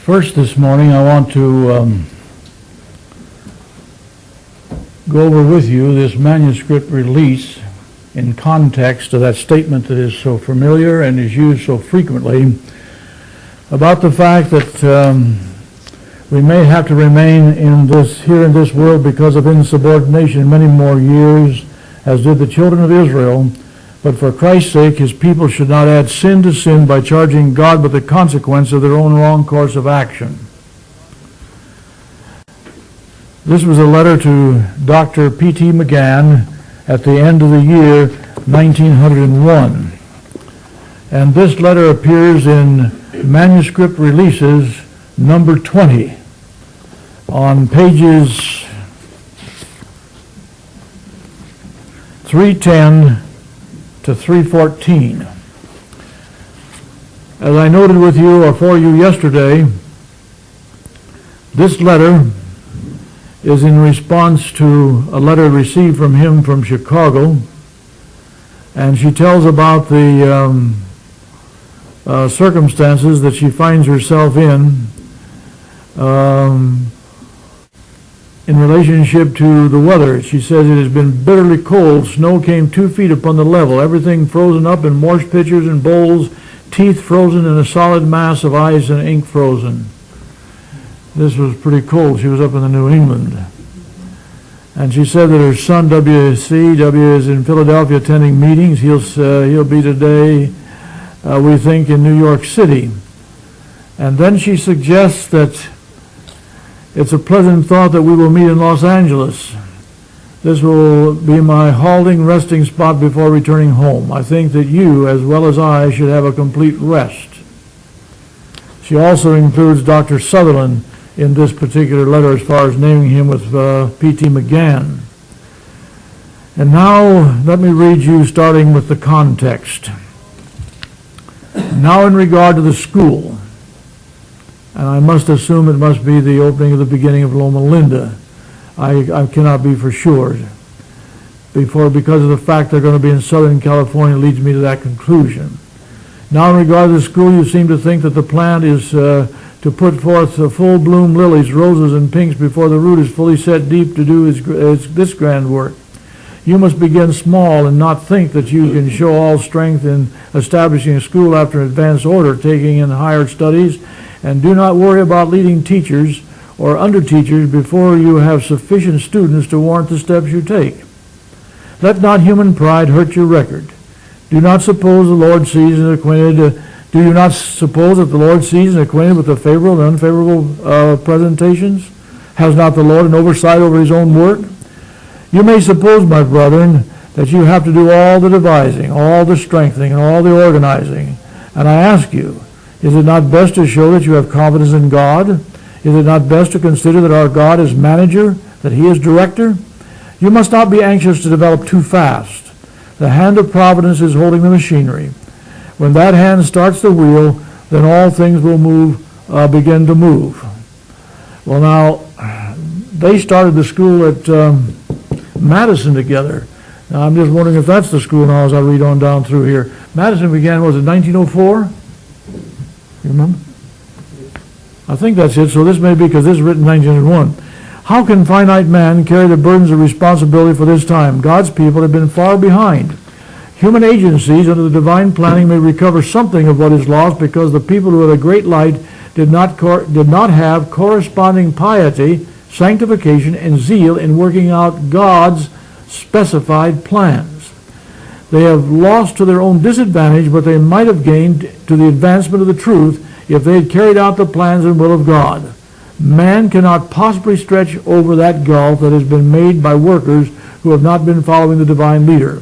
First this morning I want to go over with you this manuscript release in context of that statement that is so familiar and is used so frequently about the fact that we may have to remain here in this world because of insubordination many more years, as did the children of Israel. But for Christ's sake, his people should not add sin to sin by charging God with the consequence of their own wrong course of action. This was a letter to Dr. P.T. McGann at the end of the year 1901. And this letter appears in manuscript releases number 20 on pages 310 to 314. As I noted with you or for you yesterday, this letter is in response to a letter received from him from Chicago, and she tells about the circumstances that she finds herself in relationship to the weather. She says it has been bitterly cold. Snow came 2 feet upon the level. Everything frozen up in wash pitchers and bowls, teeth frozen in a solid mass of ice and ink frozen. This was pretty cold. She was up in the New England. And she said that her son, W is in Philadelphia attending meetings. He'll be today, we think, in New York City. And then she suggests that it's a pleasant thought that we will meet in Los Angeles. This will be my halting resting spot before returning home. I think that you, as well as I, should have a complete rest. She also includes Dr. Sutherland in this particular letter as far as naming him with P.T. McGann. And now let me read you starting with the context. Now in regard to the school, and I must assume it must be the opening of the beginning of Loma Linda. I cannot be for sure. Because of the fact they're going to be in Southern California leads me to that conclusion. Now in regard to the school, you seem to think that the plant is to put forth full bloom lilies, roses, and pinks before the root is fully set deep to do this grand work. You must begin small and not think that you can show all strength in establishing a school after an advanced order, taking in higher studies, and do not worry about leading teachers or under teachers before you have sufficient students to warrant the steps you take. Let not human pride hurt your record. Do you not suppose the Lord sees and acquainted with the favorable and unfavorable presentations? Has not the Lord an oversight over his own work? You may suppose, my brethren, that you have to do all the devising, all the strengthening, and all the organizing. And I ask you, is it not best to show that you have confidence in God? Is it not best to consider that our God is manager, that he is director? You must not be anxious to develop too fast. The hand of providence is holding the machinery. When that hand starts the wheel, then all things will begin to move. Well, now, they started the school at Madison together. Now, I'm just wondering if that's the school now as I read on down through here. Madison began, was it 1904? You remember? I think that's it. So this may be because this is written in 1901. How can finite man carry the burdens of responsibility for this time? God's people have been far behind. Human agencies under the divine planning may recover something of what is lost because the people who had a great light did not have corresponding piety, sanctification, and zeal in working out God's specified plans. They have lost to their own disadvantage what they might have gained to the advancement of the truth if they had carried out the plans and will of God. Man cannot possibly stretch over that gulf that has been made by workers who have not been following the divine leader.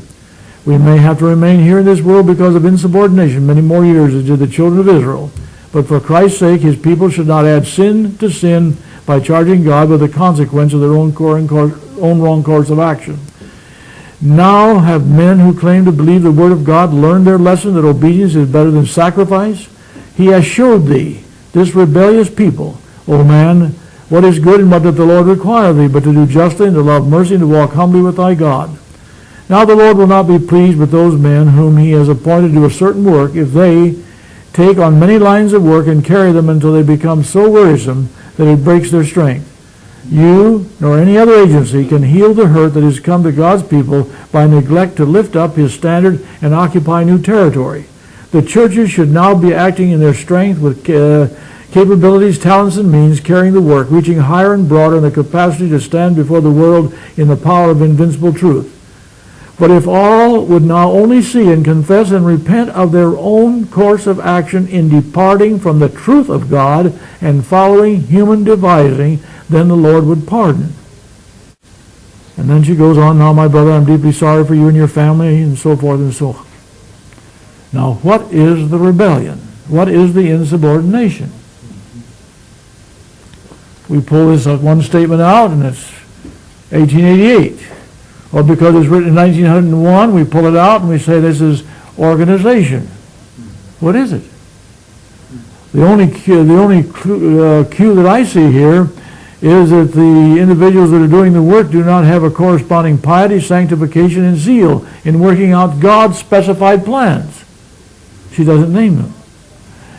We may have to remain here in this world because of insubordination many more years as did the children of Israel. But for Christ's sake, his people should not add sin to sin by charging God with the consequence of their own wrong course of action. Now have men who claim to believe the word of God learned their lesson that obedience is better than sacrifice? He has showed thee, this rebellious people, O man, what is good and what doth the Lord require thee, but to do justly and to love mercy and to walk humbly with thy God. Now the Lord will not be pleased with those men whom he has appointed to a certain work if they take on many lines of work and carry them until they become so wearisome that it breaks their strength. You, nor any other agency, can heal the hurt that has come to God's people by neglect to lift up his standard and occupy new territory. The churches should now be acting in their strength with capabilities, talents, and means, carrying the work, reaching higher and broader in the capacity to stand before the world in the power of invincible truth. But if all would now only see and confess and repent of their own course of action in departing from the truth of God and following human devising, then the Lord would pardon. And then she goes on, now my brother, I'm deeply sorry for you and your family, and so forth and so on. Now, what is the rebellion? What is the insubordination? We pull this one statement out, and it's 1888. Or because it's written in 1901, we pull it out and we say this is organization. What is it? The only cue that I see here is that the individuals that are doing the work do not have a corresponding piety, sanctification, and zeal in working out God's specified plans. She doesn't name them.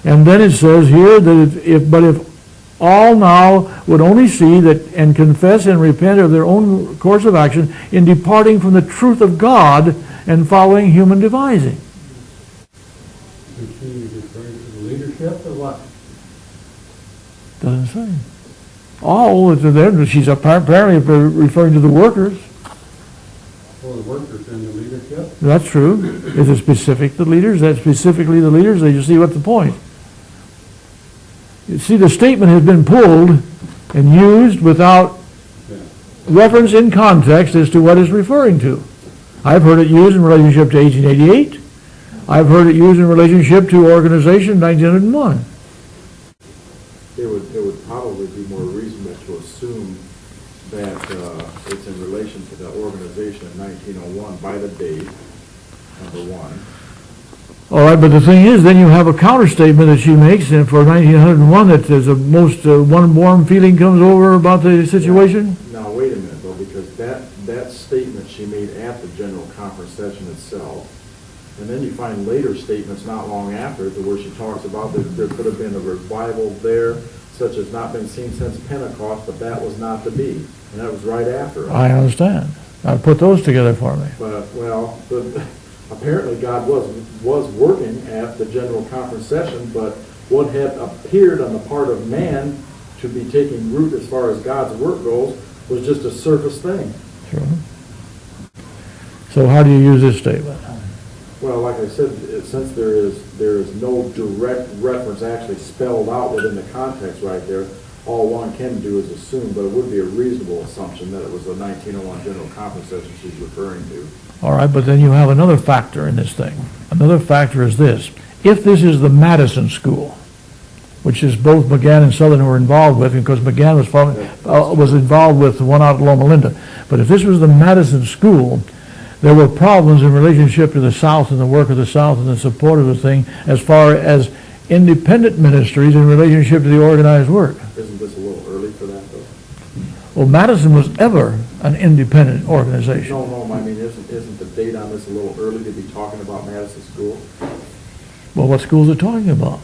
And then it says here that if all now would only see that and confess and repent of their own course of action in departing from the truth of God and following human devising. Is she referring to the leadership or what? Doesn't say. All there, she's apparently referring to the workers. Well, the workers and the leadership? That's true. Is it specific to leaders? That's specifically the leaders? You see what's the point? You see, the statement has been pulled and used without reference in context as to what it's referring to. I've heard it used in relationship to 1888. I've heard it used in relationship to organization 1901. It would probably be more reasonable to assume that it's in relation to the organization in 1901 by the date, number one. All right, but the thing is, then you have a counterstatement that she makes for 1901 that there's a most one warm feeling comes over about the situation. Now wait a minute though, because that statement she made at the General Conference session itself, and then you find later statements not long after to where she talks about that there could have been a revival there, such as not been seen since Pentecost, but that was not to be, and that was right after. I understand. I put those together for me. But apparently God was working at the General Conference session, but what had appeared on the part of man to be taking root as far as God's work goes was just a surface thing. Sure. So how do you use this statement? Well, like I said, since there is no direct reference actually spelled out within the context right there, all one can do is assume, but it would be a reasonable assumption that it was the 1901 General Conference session she's referring to. All right, but then you have another factor in this thing. Another factor is this. If this is the Madison School, which is both McGann and Southern were involved with, because McGann was involved with the one out at Loma Linda. But if this was the Madison School, there were problems in relationship to the South and the work of the South and the support of the thing as far as independent ministries in relationship to the organized work. Isn't this a little early for that, though? Well, Madison was ever an independent organization. No, I mean, isn't the date on this a little early to be talking about Madison School? Well, what schools are talking about?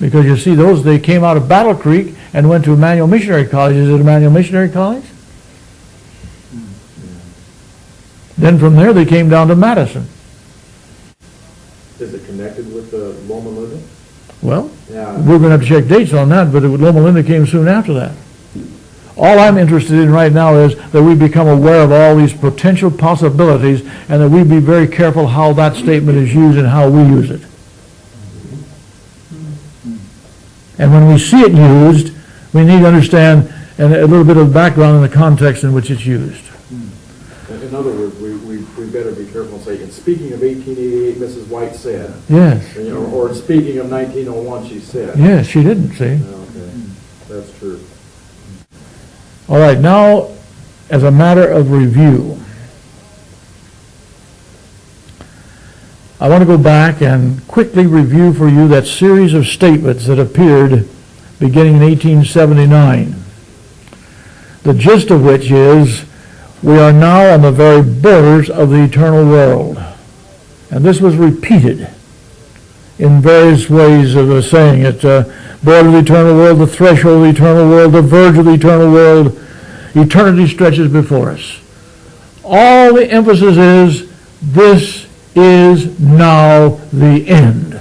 Because you see, they came out of Battle Creek and went to Emmanuel Missionary College. Is it Emmanuel Missionary College? Yeah. Then from there they came down to Madison. Is it connected with the Loma Linda? Well, Yeah. we're going to have to check dates on that, but Loma Linda came soon after that. All I'm interested in right now is that we become aware of all these potential possibilities and that we be very careful how that statement is used and how we use it. And when we see it used, we need to understand and a little bit of background in the context in which it's used. In other words, we better be careful and say, in speaking of 1888, Mrs. White said. Yes. Or in speaking of 1901, she said. Yes, she didn't, see. Okay, that's true. All right, now, as a matter of review, I want to go back and quickly review for you that series of statements that appeared beginning in 1879. The gist of which is, we are now on the very borders of the eternal world. And this was repeated in various ways of saying it. Border of the eternal world, the threshold of the eternal world, the verge of the eternal world. Eternity stretches before us. All the emphasis is, this is now the end.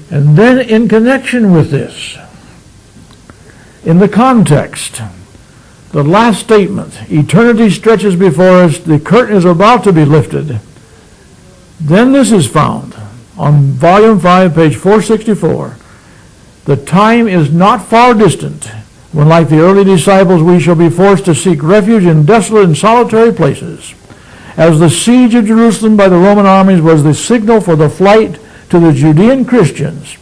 And then in connection with this, in the context, the last statement, eternity stretches before us, the curtain is about to be lifted. Then this is found on volume 5, page 464. The time is not far distant when, like the early disciples, we shall be forced to seek refuge in desolate and solitary places. As the siege of Jerusalem by the Roman armies was the signal for the flight to the Judean Christians,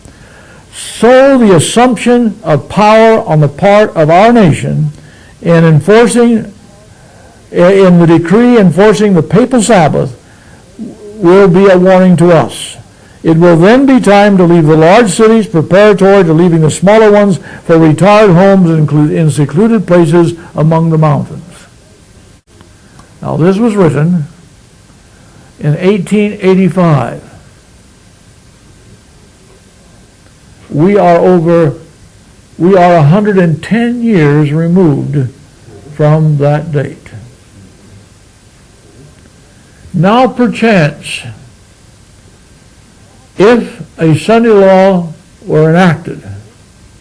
so the assumption of power on the part of our nation in the decree enforcing the papal Sabbath will be a warning to us. It will then be time to leave the large cities preparatory to leaving the smaller ones for retired homes in secluded places among the mountains. Now this was written in 1885. We are 110 years removed from that date. Now perchance, if a Sunday law were enacted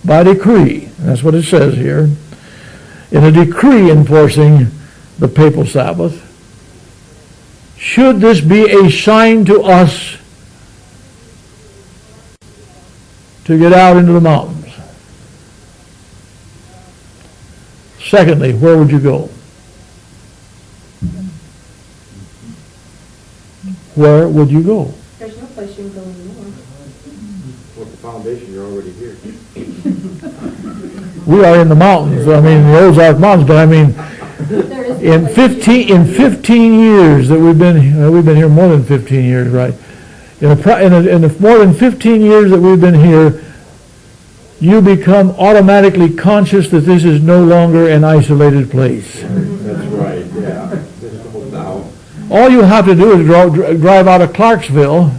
by decree, and that's what it says here, in a decree enforcing the papal Sabbath, should this be a sign to us to get out into the mountains? Secondly, where would you go? Where would you go? There's no place you can go anymore. With the foundation, you're already here. We are in the mountains. I mean, the Ozark Mountains, but I mean, There is in no place you can 15 years that we've been here more than 15 years, right? In the more than 15 years that we've been here, you become automatically conscious that this is no longer an isolated place. That's right, yeah. There's no doubt. All you have to do is drive out of Clarksville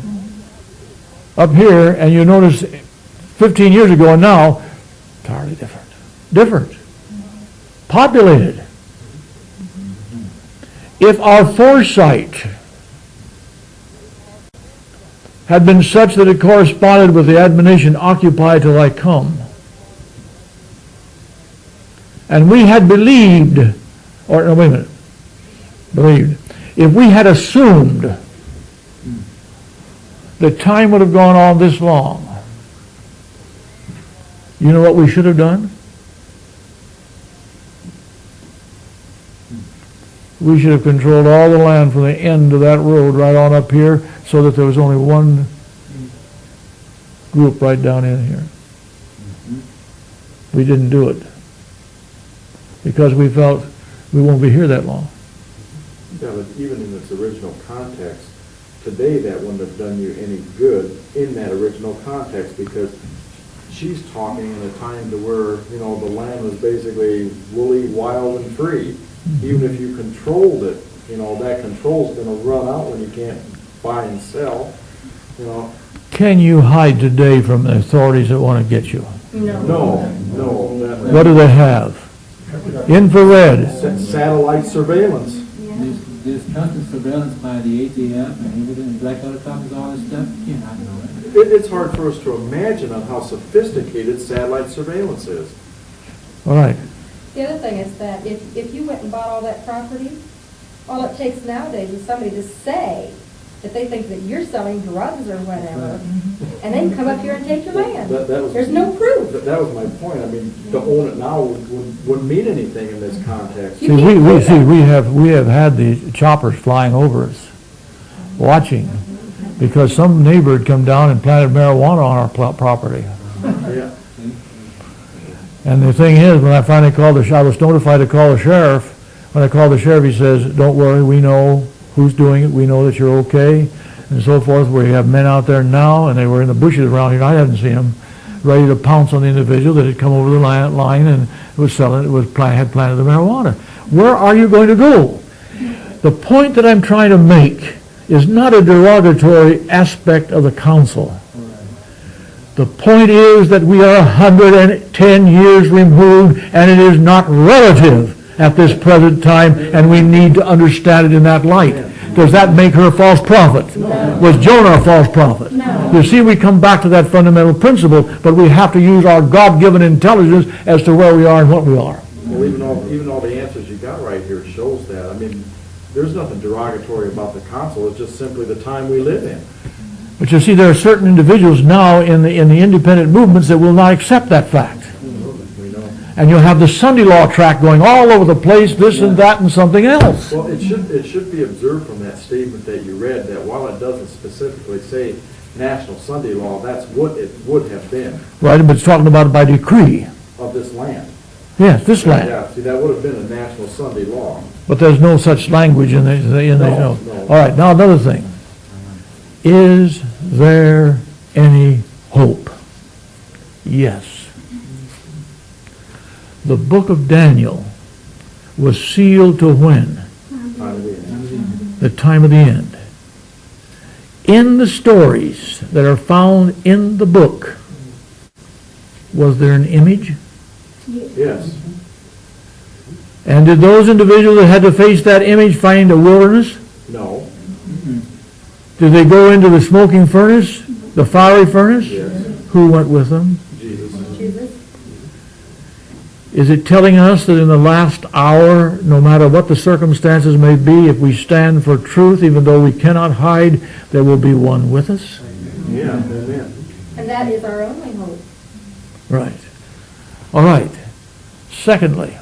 up here, and you notice 15 years ago and now, entirely different. Different. Populated. If our foresight had been such that it corresponded with the admonition, occupy till I come, and we had believed, if we had assumed that time would have gone on this long, you know what we should have done? We should have controlled all the land from the end of that road right on up here, so that there was only one group right down in here. We didn't do it because we felt we won't be here that long. Yeah, but even in its original context, today that wouldn't have done you any good in that original context, because she's talking in a time to where, the land was basically woolly, wild, and free. Even if you controlled it, that control's going to run out when you can't buy and sell, Can you hide today from the authorities that want to get you? No. What do they have? Infrared. Satellite surveillance. There's constant surveillance by the ATF and everything, blackout copies, all this stuff. You can't hide it. It's hard for us to imagine on how sophisticated satellite surveillance is. All right. The other thing is that if you went and bought all that property, all it takes nowadays is somebody to say that they think that you're selling drugs or whatever, and they can come up here and take your land. There's no proof. That was my point. I mean, to own it now wouldn't mean anything in this context. See, we have had the choppers flying over us, watching, because some neighbor had come down and planted marijuana on our property. Yeah. And the thing is, when I finally called I was notified to call the sheriff. When I called the sheriff, he says, "Don't worry, we know who's doing it. We know that you're okay," and so forth. We have men out there now, and they were in the bushes around here. I hadn't seen them, ready to pounce on the individual that had come over the line and was selling. Had planted the marijuana. Where are you going to go? The point that I'm trying to make is not a derogatory aspect of the council. The point is that we are 110 years removed, and it is not relative at this present time, and we need to understand it in that light. Does that make her a false prophet? No. Was Jonah a false prophet? No. You see, we come back to that fundamental principle, but we have to use our God-given intelligence as to where we are and what we are. Well, even all the answers you got right here shows that. I mean, there's nothing derogatory about the council. It's just simply the time we live in. But you see, there are certain individuals now in the independent movements that will not accept that fact. We know. And you'll have the Sunday law track going all over the place, this and that and something else. Well, it should be observed from that statement that you read that while it doesn't specifically say National Sunday Law, that's what it would have been Right, but it's talking about it by decree. of this land. Yes, this land. Yeah, see, that would have been a National Sunday Law. But there's no such language in the No. All right, now another thing. Is there any hope? Yes. The book of Daniel was sealed to when? Time of the end. The time of the end. In the stories that are found in the book, was there an image? Yes. And did those individuals that had to face that image find a wilderness? No. Did they go into the smoking furnace, the fiery furnace? Yes. Who went with them? Jesus. Jesus? Is it telling us that in the last hour, no matter what the circumstances may be, if we stand for truth, even though we cannot hide, there will be one with us? Yeah. Amen. And that is our only hope. Right. All right. Secondly,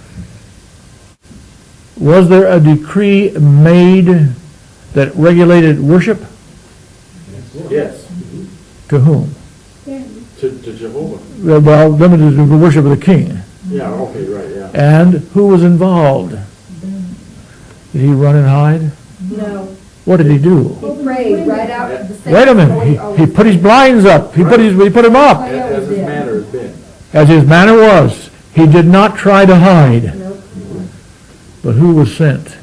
was there a decree made that regulated worship? Yes. To whom? To Jehovah. Well, limited to the worship of the king. Yeah, okay, right, yeah. And who was involved? Did he run and hide? No. What did he do? He prayed right out of the same. Wait a minute. He put his blinds up. He put him up. As his manner has been. As his manner was. He did not try to hide. Nope. But who was sent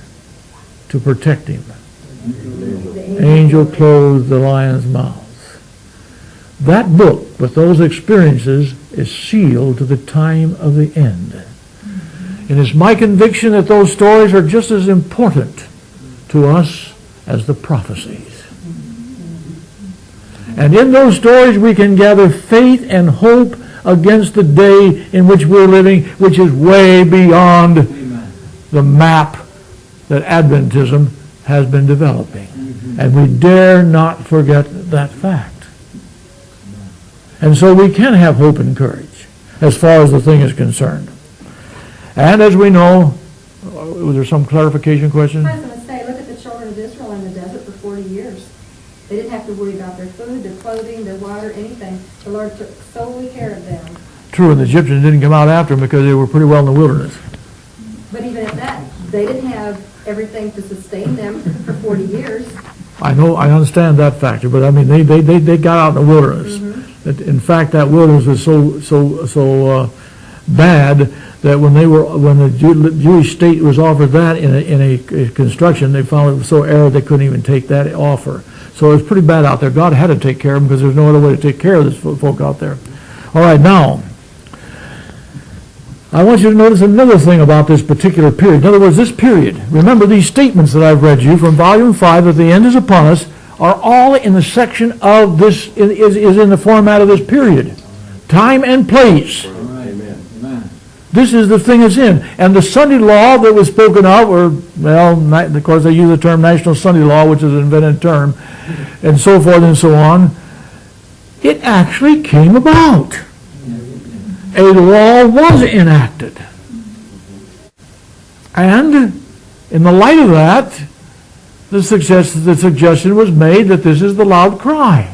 to protect him? The Angel closed the lion's mouth. That book, with those experiences, is sealed to the time of the end. And it's my conviction that those stories are just as important to us as the prophecies. And in those stories we can gather faith and hope against the day in which we're living, which is way beyond Amen. the map that Adventism has been developing. And we dare not forget that fact. And so we can have hope and courage as far as the thing is concerned. And as we know, was there some clarification question? I was going to say, look at the children of Israel in the desert for 40 years. They didn't have to worry about their food, their clothing, their water, anything. The Lord took solely care of them. True, and the Egyptians didn't come out after them because they were pretty well in the wilderness. But even at that, they didn't have everything to sustain them for 40 years. I know, I understand that factor, but I mean, they got out in the wilderness. In fact, that wilderness was so bad that when the Jewish state was offered that in a construction, they found it was so arid they couldn't even take that offer. So it was pretty bad out there. God had to take care of them because there's no other way to take care of this folk out there. All right, now, I want you to notice another thing about this particular period. In other words, this period, remember these statements that I've read you from Volume 5, that the end is upon us, are all in the section of this, is in the format of this period. Time and place. Amen. Amen. This is the thing it's in. And the Sunday law that was spoken of, or, well, of course they use the term National Sunday Law, which is an invented term, and so forth and so on, it actually came about. A law was enacted. And in the light of that, the suggestion was made that this is the loud cry,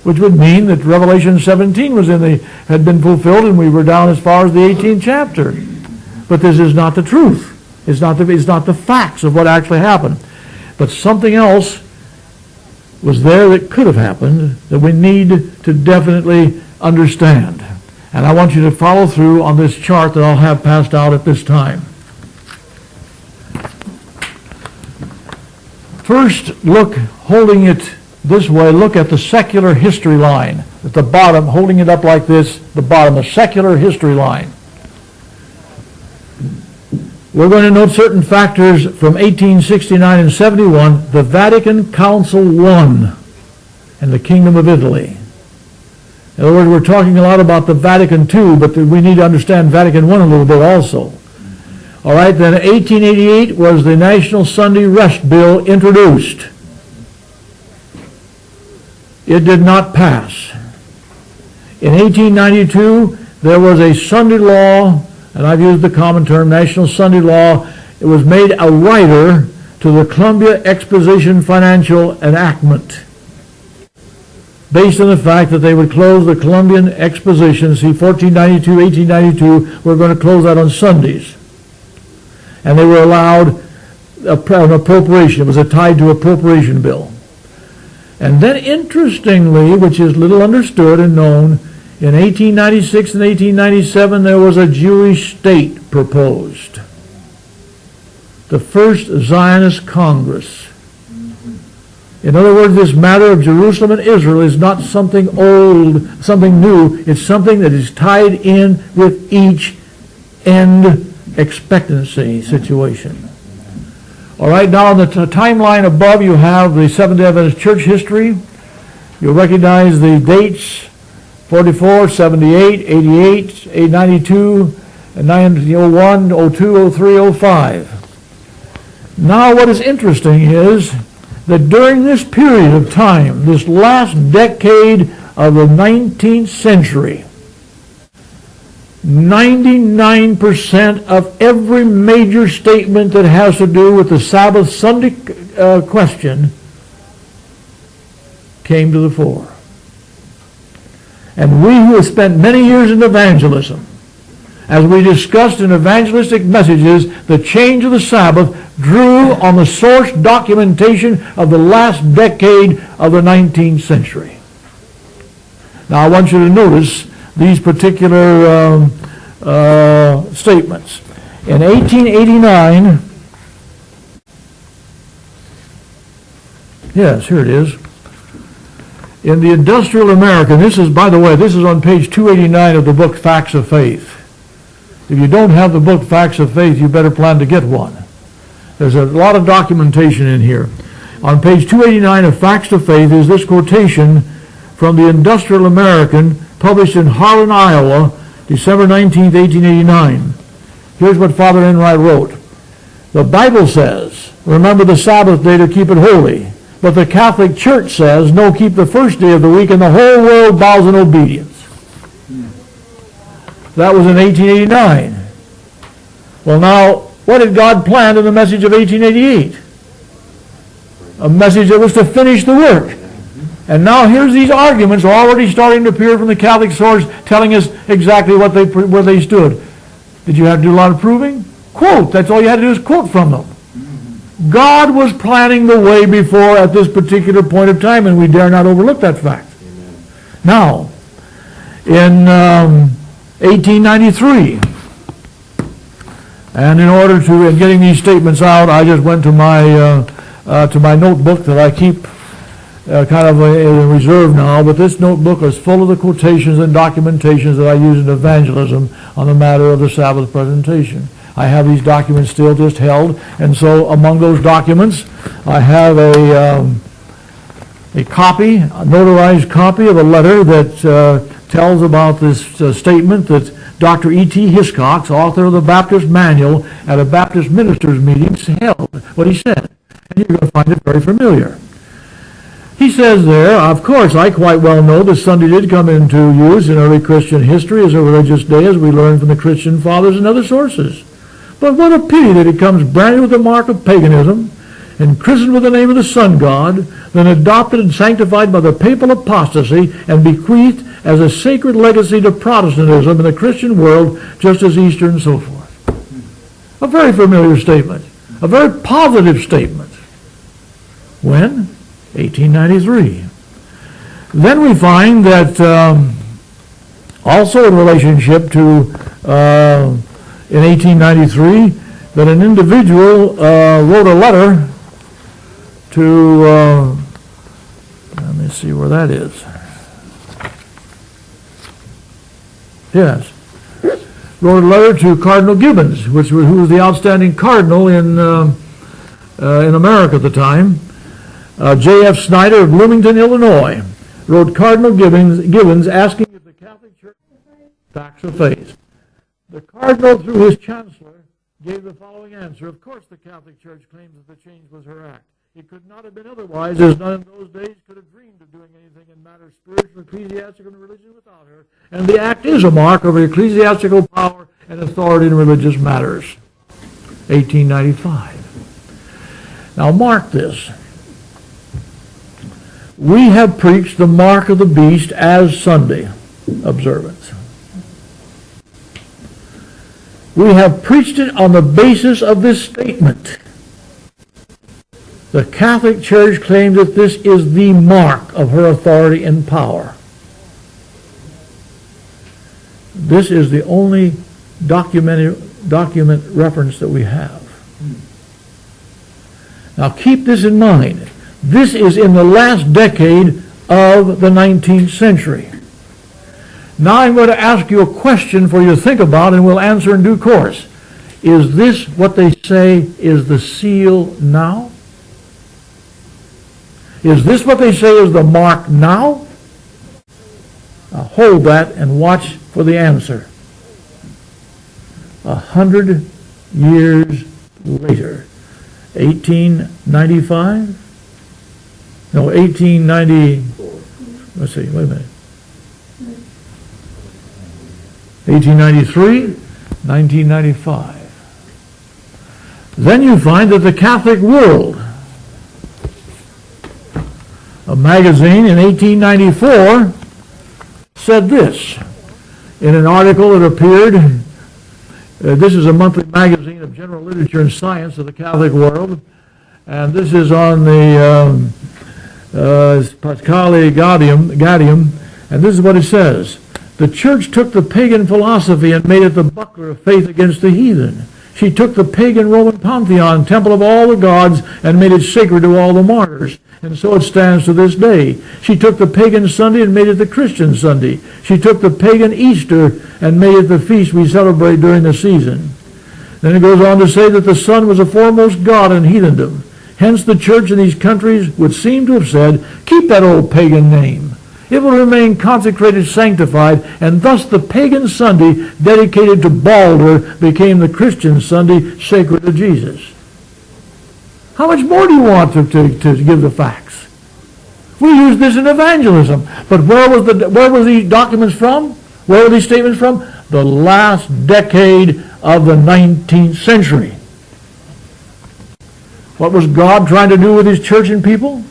which would mean that Revelation 17 had been fulfilled and we were down as far as the 18th chapter. But this is not the truth. It's not the facts of what actually happened. But something else was there that could have happened that we need to definitely understand. And I want you to follow through on this chart that I'll have passed out at this time. First, holding it this way, look at the secular history line. At the bottom, holding it up like this, the bottom, the secular history line. We're going to note certain factors from 1869 and 71, the Vatican Council I and the Kingdom of Italy. In other words, we're talking a lot about the Vatican II, but we need to understand Vatican I a little bit also. All right, then 1888 was the National Sunday Rest Bill introduced. It did not pass. In 1892, there was a Sunday law, and I've used the common term, National Sunday Law. It was made a rider to the Columbia Exposition Financial Enactment, based on the fact that they would close the Columbian Exposition. See, 1492, 1892, we're going to close that on Sundays. And they were allowed an appropriation. It was a tied to appropriation bill. And then interestingly, which is little understood and known, in 1896 and 1897 there was a Jewish state proposed. The first Zionist Congress. In other words, this matter of Jerusalem and Israel is not something old, something new. It's something that is tied in with each end expectancy situation. All right, now on the timeline above you have the Seventh-day Adventist Church history. You'll recognize the dates, 44, 78, 88, 892, 901, 02, 03, 05. Now what is interesting is that during this period of time, this last decade of the 19th century, 99% of every major statement that has to do with the Sabbath Sunday question came to the fore. And we who have spent many years in evangelism, as we discussed in evangelistic messages, the change of the Sabbath drew on the source documentation of the last decade of the 19th century. Now I want you to notice these particular statements. In 1889, yes, here it is. In the Industrial American, this is, by the way, this is on page 289 of the book Facts of Faith. If you don't have the book Facts of Faith, you better plan to get one. There's a lot of documentation in here. On page 289 of Facts of Faith is this quotation from the Industrial American, published in Harlan, Iowa, December 19, 1889. Here's what Father Enright wrote. The Bible says, remember the Sabbath day to keep it holy. But the Catholic Church says, no, keep the first day of the week, and the whole world bows in obedience. That was in 1889. Well, now, what did God plan in the message of 1888? A message that was to finish the work. And now here's these arguments already starting to appear from the Catholic source, telling us exactly where they stood. Did you have to do a lot of proving? Quote. That's all you had to do is quote from them. God was planning the way before at this particular point of time, and we dare not overlook that fact. Amen. Now, in 1893, and in order to, in getting these statements out, I just went to my notebook that I keep kind of in reserve now, but this notebook is full of the quotations and documentations that I use in evangelism on the matter of the Sabbath presentation. I have these documents still just held, and so among those documents, I have a copy, a notarized copy of a letter that tells about this statement that Dr. E.T. Hiscox, author of the Baptist Manual, at a Baptist ministers' meeting held, what he said. And you're going to find it very familiar. He says there, of course, I quite well know that Sunday did come into use in early Christian history as a religious day, as we learn from the Christian fathers and other sources. But what a pity that it comes branded with the mark of paganism, and christened with the name of the sun god, then adopted and sanctified by the papal apostasy, and bequeathed as a sacred legacy to Protestantism in the Christian world, just as Easter and so forth. A very familiar statement, a very positive statement. When? 1893. Then we find that also in relationship to in 1893, that an individual wrote a letter to, let me see where that is. Yes. Wrote a letter to Cardinal Gibbons, who was the outstanding cardinal in America at the time. J.F. Snyder of Bloomington, Illinois, wrote Cardinal Gibbons asking if the Catholic Church facts of faith. The Cardinal, through his chancellor, gave the following answer. Of course the Catholic Church claims that the change was her act. It could not have been otherwise, as none in those days could have dreamed of doing anything in matters spiritual, ecclesiastical, and religious without her. And the act is a mark of her ecclesiastical power and authority in religious matters. 1895. Now mark this. We have preached the mark of the beast as Sunday observance. We have preached it on the basis of this statement. The Catholic Church claims that this is the mark of her authority and power. This is the only document reference that we have. Now keep this in mind. This is in the last decade of the 19th century. Now I'm going to ask you a question for you to think about, and we'll answer in due course. Is this what they say is the seal now? Is this what they say is the mark now? Now hold that and watch for the answer. 100 years later, 1895? No, 1890, let's see, wait a minute. 1893, 1995. Then you find that the Catholic World, a magazine in 1894, said this in an article that appeared. This is a monthly magazine of general literature and science of the Catholic world, and this is on the Pascali Gaudium, and this is what it says. The Church took the pagan philosophy and made it the buckler of faith against the heathen. She took the pagan Roman pantheon, temple of all the gods, and made it sacred to all the martyrs. And so it stands to this day. She took the pagan Sunday and made it the Christian Sunday. She took the pagan Easter and made it the feast we celebrate during the season. Then it goes on to say that the sun was the foremost god in heathendom. Hence the church in these countries would seem to have said, keep that old pagan name. It will remain consecrated, sanctified, and thus the pagan Sunday dedicated to Balder became the Christian Sunday sacred to Jesus. How much more do you want to give the facts? We use this in evangelism. But where were these documents from? Where were these statements from? The last decade of the 19th century. What was God trying to do with his church and people?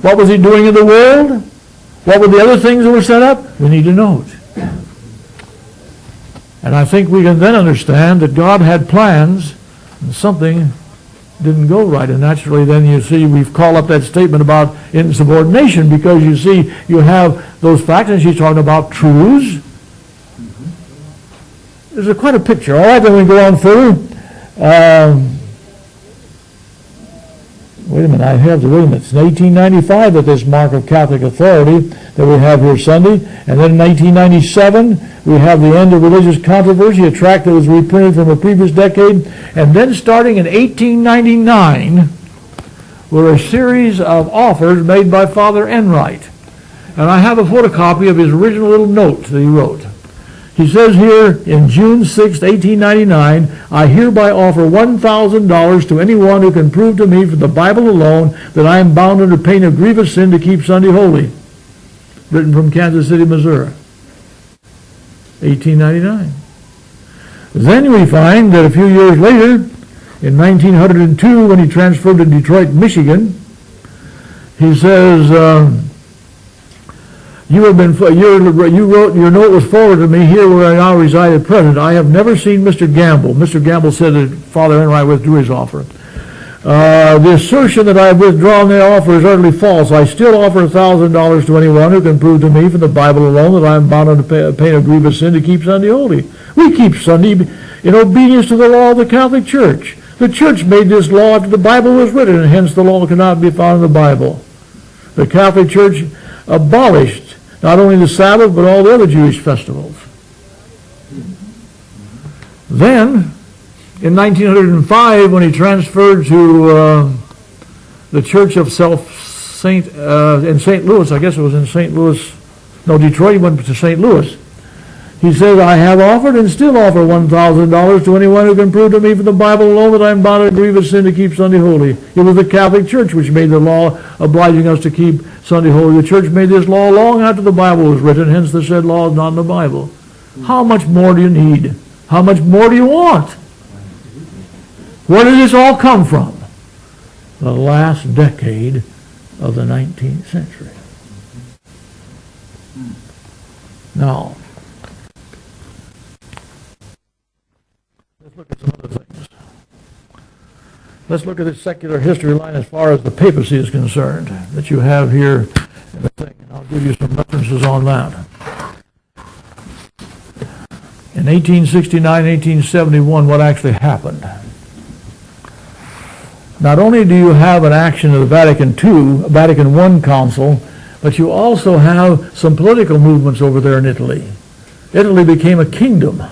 What was he doing in the world? What were the other things that were set up? We need to know it. And I think we can then understand that God had plans and something didn't go right. And naturally then you see we've called up that statement about insubordination, because you see you have those facts, and she's talking about truths. There's quite a picture. All right, then we go on further. Wait a minute, it's in 1895 that this mark of Catholic authority that we have here Sunday, and then in 1997 we have the end of religious controversy, a tract that was reprinted from a previous decade, and then starting in 1899 were a series of offers made by Father Enright. And I have a photocopy of his original little note that he wrote. He says here, in June 6, 1899, I hereby offer $1,000 to anyone who can prove to me from the Bible alone that I am bound under pain of grievous sin to keep Sunday holy. Written from Kansas City, Missouri. 1899. Then we find that a few years later, in 1902, when he transferred to Detroit, Michigan, he says, you wrote, your note was forwarded to me here where I now reside at present. I have never seen Mr. Gamble. Mr. Gamble said that Father Enright withdrew his offer. The assertion that I have withdrawn the offer is utterly false. I still offer $1,000 to anyone who can prove to me from the Bible alone that I am bound under pain of grievous sin to keep Sunday holy. We keep Sunday in obedience to the law of the Catholic Church. The church made this law after the Bible was written, and hence the law cannot be found in the Bible. The Catholic Church abolished not only the Sabbath, but all the other Jewish festivals. Then, in 1905, when he transferred to the Church of in St. Louis, I guess it was in St. Louis, no, Detroit, he went to St. Louis. He says, I have offered and still offer $1,000 to anyone who can prove to me from the Bible alone that I am bound in grievous sin to keep Sunday holy. It was the Catholic Church which made the law obliging us to keep Sunday holy. The Church made this law long after the Bible was written, hence the said law is not in the Bible. How much more do you need? How much more do you want? Where did this all come from? The last decade of the 19th century. Now, let's look at some other things. Let's look at the secular history line as far as the papacy is concerned that you have here in the thing. And I'll give you some references on that. In 1869, 1871, what actually happened? Not only do you have an action of the Vatican I Council, but you also have some political movements over there in Italy. Italy became a kingdom.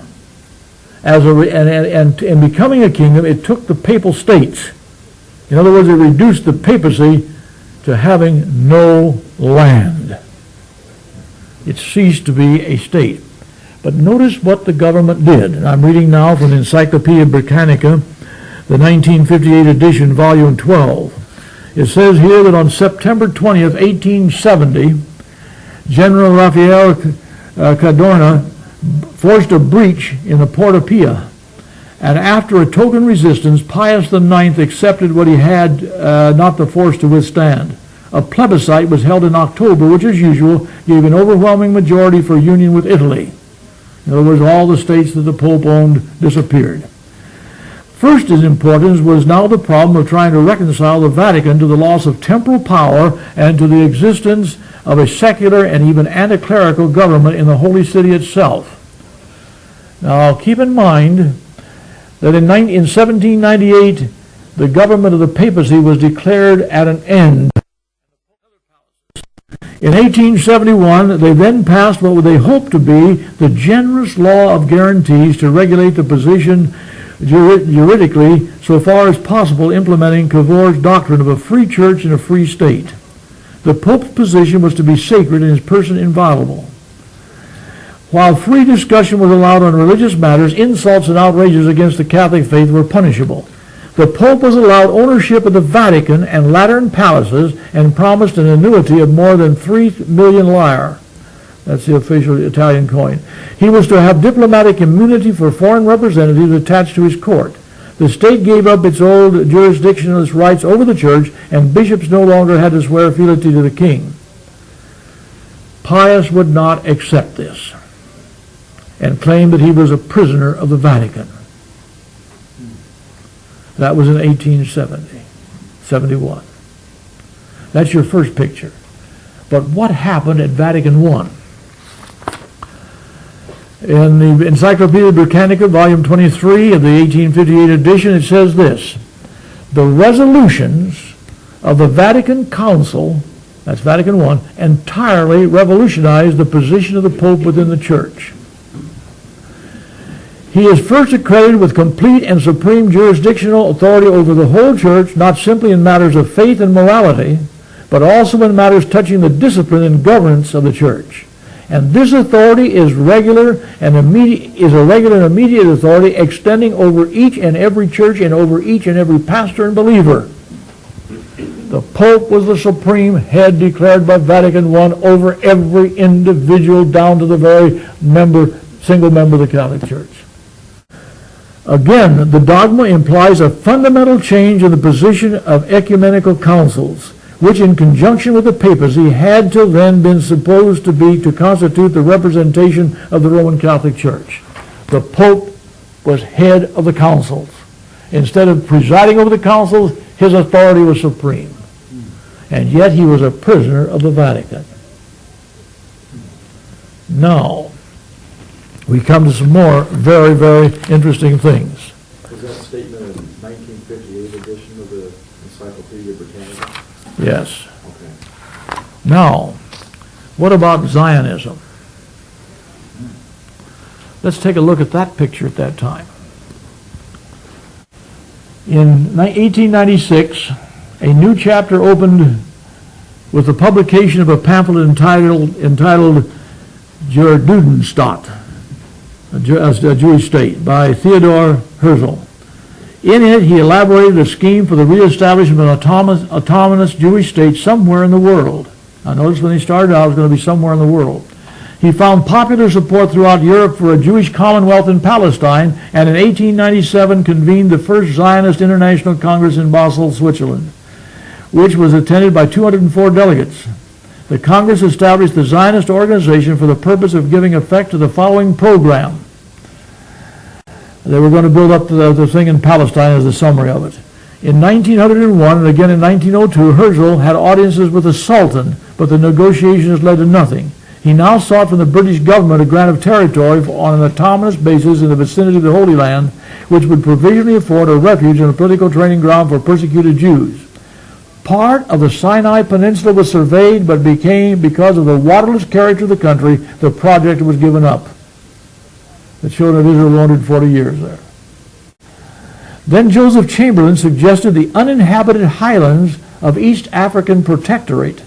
And becoming a kingdom, it took the papal states. In other words, it reduced the papacy to having no land. It ceased to be a state. But notice what the government did. And I'm reading now from the Encyclopedia Britannica, the 1958 edition, volume 12. It says here that on September 20th, 1870, General Rafael Cadorna forced a breach in the Port of Pia, and after a token resistance, Pius IX accepted what he had not the force to withstand. A plebiscite was held in October, which, as usual, gave an overwhelming majority for union with Italy. In other words, all the states that the Pope owned disappeared. First in importance was now the problem of trying to reconcile the Vatican to the loss of temporal power and to the existence of a secular and even anti-clerical government in the Holy City itself. Now, keep in mind that in 1798, the government of the papacy was declared at an end. In 1871, they then passed what they hoped to be the generous law of guarantees to regulate the position juridically, so far as possible, implementing Cavour's doctrine of a free church and a free state. The Pope's position was to be sacred and his person inviolable. While free discussion was allowed on religious matters, insults and outrages against the Catholic faith were punishable. The Pope was allowed ownership of the Vatican and Lateran palaces and promised an annuity of more than 3 million lire. That's the official Italian coin. He was to have diplomatic immunity for foreign representatives attached to his court. The state gave up its old jurisdictionalist rights over the church, and bishops no longer had to swear fealty to the king. Pius would not accept this and claimed that he was a prisoner of the Vatican. That was in 1871. That's your first picture. But what happened at Vatican I? In the Encyclopedia Britannica, volume 23 of the 1858 edition, it says this: the resolutions of the Vatican Council, that's Vatican I, entirely revolutionized the position of the Pope within the Church. He is first accredited with complete and supreme jurisdictional authority over the whole Church, not simply in matters of faith and morality, but also in matters touching the discipline and governance of the Church. And this authority is a regular and immediate authority extending over each and every church and over each and every pastor and believer. The Pope was the supreme head declared by Vatican I over every individual down to the very single member of the Catholic Church. Again, the dogma implies a fundamental change in the position of ecumenical councils, which in conjunction with the papacy had till then been supposed to constitute the representation of the Roman Catholic Church. The Pope was head of the councils. Instead of presiding over the councils, his authority was supreme. And yet he was a prisoner of the Vatican. Now, we come to some more very, very interesting things. Was that statement in 1958? Yes. Okay. Now, what about Zionism? Let's take a look at that picture at that time. In 1896, a new chapter opened with the publication of a pamphlet entitled Judenstaat, a Jewish state, by Theodor Herzl. In it, he elaborated a scheme for the reestablishment of an autonomous Jewish state somewhere in the world. Now, notice when he started out, it was going to be somewhere in the world. He found popular support throughout Europe for a Jewish commonwealth in Palestine, and in 1897 convened the first Zionist International Congress in Basel, Switzerland, which was attended by 204 delegates. The Congress established the Zionist organization for the purpose of giving effect to the following program. They were going to build up the thing in Palestine as a summary of it. In 1901 and again in 1902, Herzl had audiences with the Sultan, but the negotiations led to nothing. He now sought from the British government a grant of territory on an autonomous basis in the vicinity of the Holy Land, which would provisionally afford a refuge and a political training ground for persecuted Jews. Part of the Sinai Peninsula was surveyed, but because of the waterless character of the country, the project was given up. The children of Israel wandered 40 years there. Then Joseph Chamberlain suggested the uninhabited highlands of East African Protectorate.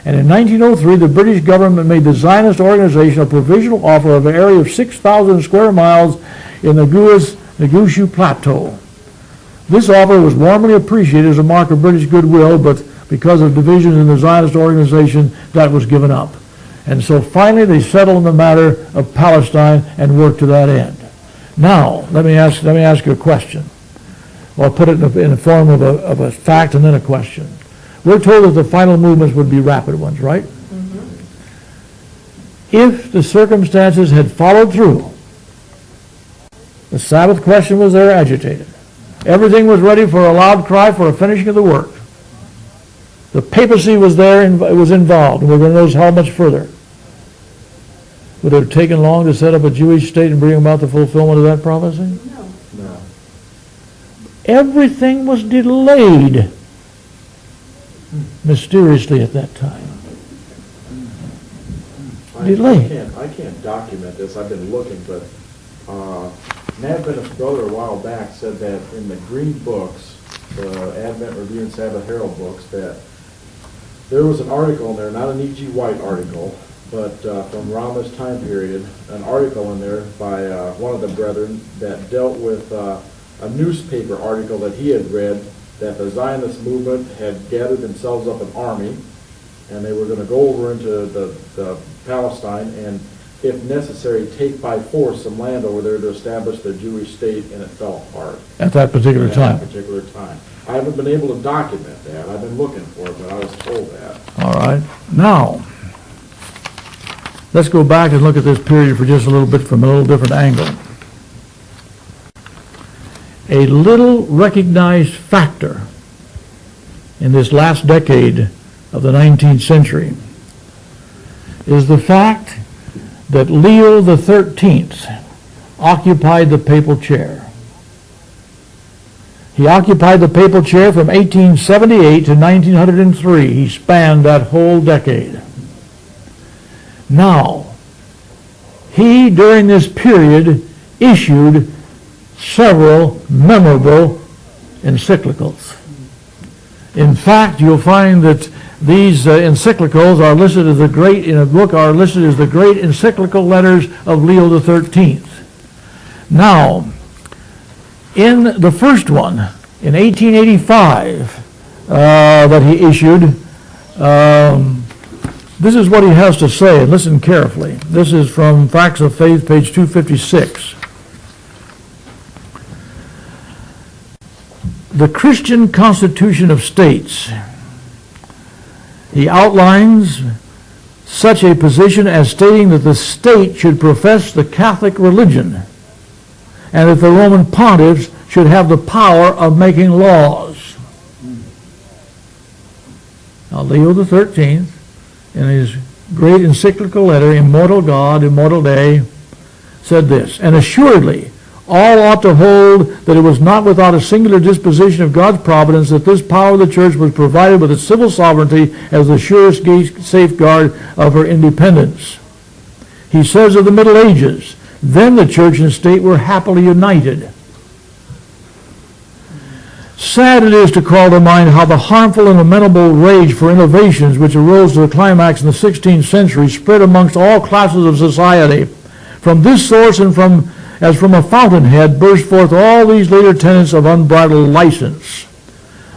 And in 1903, the British government made the Zionist organization a provisional offer of an area of 6,000 square miles in the Negushu Plateau. This offer was warmly appreciated as a mark of British goodwill, but because of divisions in the Zionist organization, that was given up. And so finally they settled on the matter of Palestine and worked to that end. Now, let me ask you a question. Well, I'll put it in the form of a fact and then a question. We're told that the final movements would be rapid ones, right? Mm-hmm. If the circumstances had followed through, the Sabbath question was there agitated. Everything was ready for a loud cry for a finishing of the work. The papacy was there and was involved, and we're going to notice how much further. Would it have taken long to set up a Jewish state and bring about the fulfillment of that prophecy? No. Everything was delayed mysteriously at that time. Delayed. I can't document this. I've been looking, but an Adventist brother a while back said that in the green books, the Advent Review and Sabbath Herald books, that there was an article in there, not an E.G. White article, but from around this time period, an article in there by one of the brethren that dealt with a newspaper article that he had read, that the Zionist movement had gathered themselves up an army, and they were going to go over into the Palestine and, if necessary, take by force some land over there to establish the Jewish state, and it fell apart. At that particular time. At that particular time. I haven't been able to document that. I've been looking for it, but I was told that. All right. Now, let's go back and look at this period for just a little bit from a little different angle. A little recognized factor in this last decade of the 19th century is the fact that Leo XIII occupied the papal chair. He occupied the papal chair from 1878 to 1903. He spanned that whole decade. Now, he, during this period, issued several memorable encyclicals. In fact, you'll find that these encyclicals are listed as the great encyclical letters of Leo XIII. Now, in the first one, in 1885, that he issued, this is what he has to say, and listen carefully. This is from Facts of Faith, page 256. The Christian Constitution of States. He outlines such a position as stating that the state should profess the Catholic religion and that the Roman pontiffs should have the power of making laws. Now, Leo XIII, in his great encyclical letter, Immortal God, Immortal Day, said this, and assuredly, All ought to hold that it was not without a singular disposition of God's providence that this power of the church was provided with its civil sovereignty as the surest safeguard of her independence. He says of the Middle Ages, then the church and state were happily united. Sad it is to call to mind how the harmful and lamentable rage for innovations which arose to the climax in the 16th century spread amongst all classes of society. From this source and as from a fountainhead burst forth all these later tenets of unbridled license.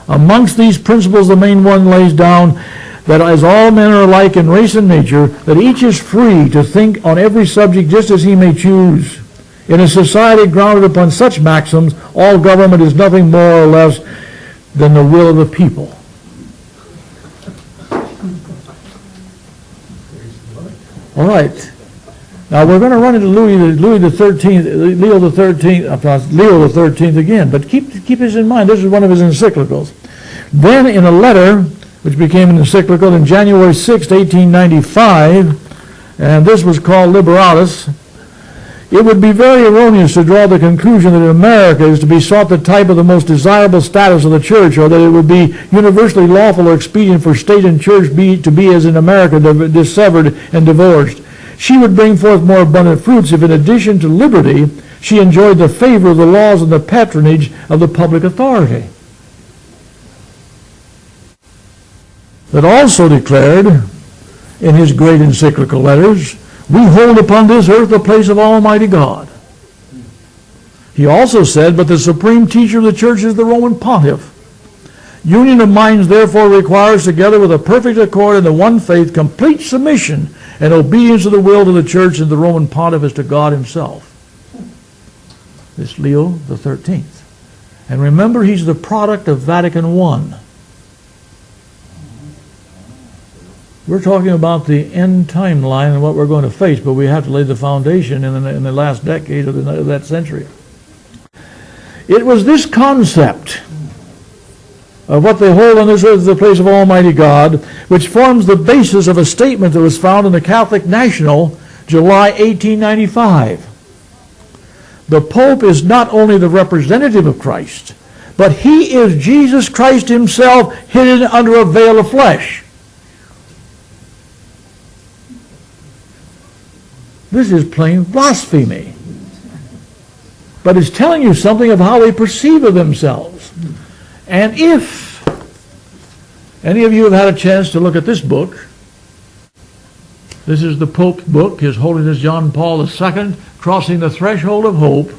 Amongst these principles the main one lays down that as all men are alike in race and nature, that each is free to think on every subject just as he may choose. In a society grounded upon such maxims, all government is nothing more or less than the will of the people. All right. Now we're going to run into Leo the 13th again, but keep this in mind. This is one of his encyclicals. Then in a letter, which became an encyclical in January 6, 1895, and this was called Liberalis, it would be very erroneous to draw the conclusion that in America is to be sought the type of the most desirable status of the church, or that it would be universally lawful or expedient for state and church to be as in America, dissevered and divorced. She would bring forth more abundant fruits if in addition to liberty, she enjoyed the favor of the laws and the patronage of the public authority. That also declared in his great encyclical letters, we hold upon this earth the place of Almighty God. He also said, but the supreme teacher of the church is the Roman pontiff. Union of minds therefore requires, together with a perfect accord in the one faith, complete submission and obedience of the will to the church and the Roman pontiff as to God himself. This Leo the 13th. And remember, he's the product of Vatican I. We're talking about the end timeline and what we're going to face, but we have to lay the foundation in the last decade of that century. It was this concept of what they hold on this earth as the place of Almighty God, which forms the basis of a statement that was found in the Catholic National, July 1895. The Pope is not only the representative of Christ, but he is Jesus Christ himself hidden under a veil of flesh. This is plain blasphemy. But it's telling you something of how they perceive of themselves. And if any of you have had a chance to look at this book, this is the Pope's book, His Holiness John Paul II, Crossing the Threshold of Hope.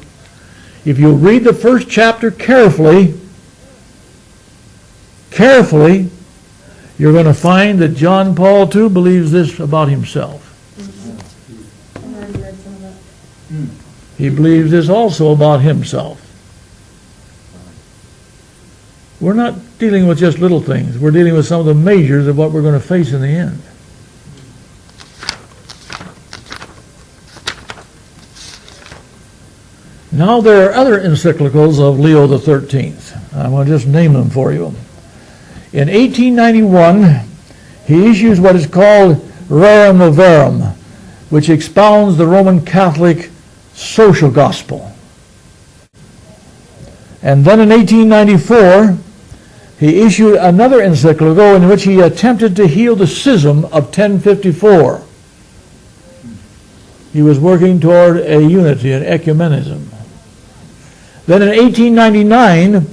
If you read the first chapter carefully, you're going to find that John Paul II believes this about himself. He believes this also about himself. We're not dealing with just little things. We're dealing with some of the majors of what we're going to face in the end. Now there are other encyclicals of Leo the 13th. I'm going to just name them for you. In 1891, he issues what is called Rerum Novarum, which expounds the Roman Catholic social gospel. And then in 1894, he issued another encyclical in which he attempted to heal the schism of 1054. He was working toward a unity and ecumenism. Then in 1899,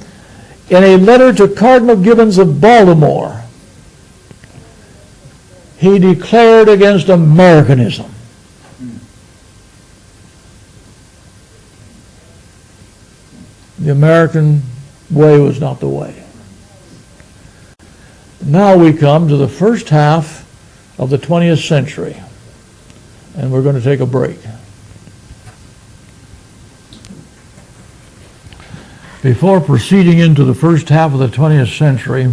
in a letter to Cardinal Gibbons of Baltimore, he declared against Americanism. The American way was not the way. Now we come to the first half of the 20th century, and we're going to take a break. Before proceeding into the first half of the 20th century,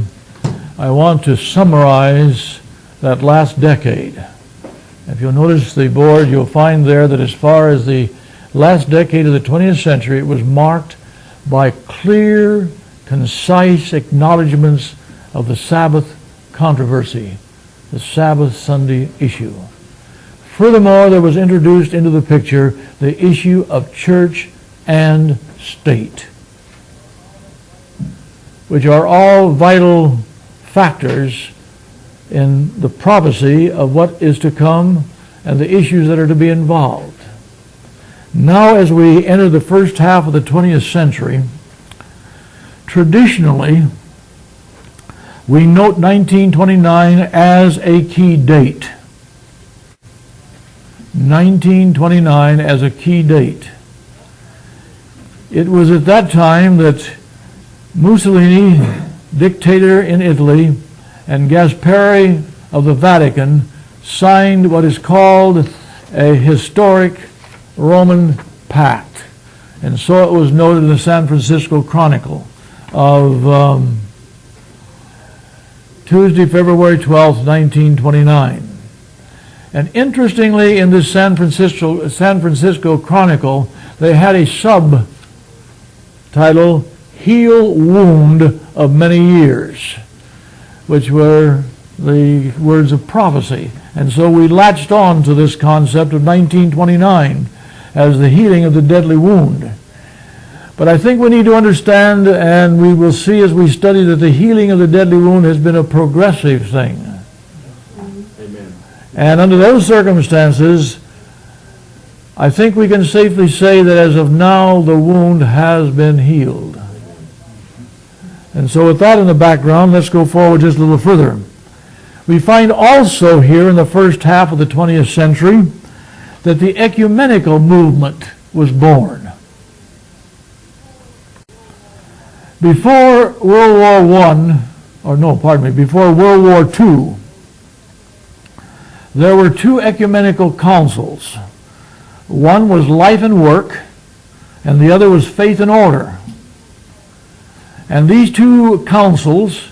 I want to summarize that last decade. If you'll notice the board, you'll find there that as far as the last decade of the 20th century, it was marked by clear, concise acknowledgments of the Sabbath controversy, the Sabbath Sunday issue. Furthermore, there was introduced into the picture the issue of church and state, which are all vital factors in the prophecy of what is to come and the issues that are to be involved. Now, as we enter the first half of the 20th century, traditionally, we note 1929 as a key date. 1929 as a key date. It was at that time that Mussolini, dictator in Italy, and Gasperi of the Vatican signed what is called a historic Roman pact. And so it was noted in the San Francisco Chronicle of Tuesday, February 12th, 1929. And interestingly, in this San Francisco Chronicle, they had a subtitle, Heal Wound of Many Years, which were the words of prophecy. And so we latched on to this concept of 1929 as the healing of the deadly wound. But I think we need to understand, and we will see as we study, that the healing of the deadly wound has been a progressive thing. Amen. And under those circumstances, I think we can safely say that as of now, the wound has been healed. And so with that in the background, let's go forward just a little further. We find also here in the first half of the 20th century that the ecumenical movement was born. Before World War before World War II, there were two ecumenical councils. One was Life and Work, and the other was Faith and Order. And these two councils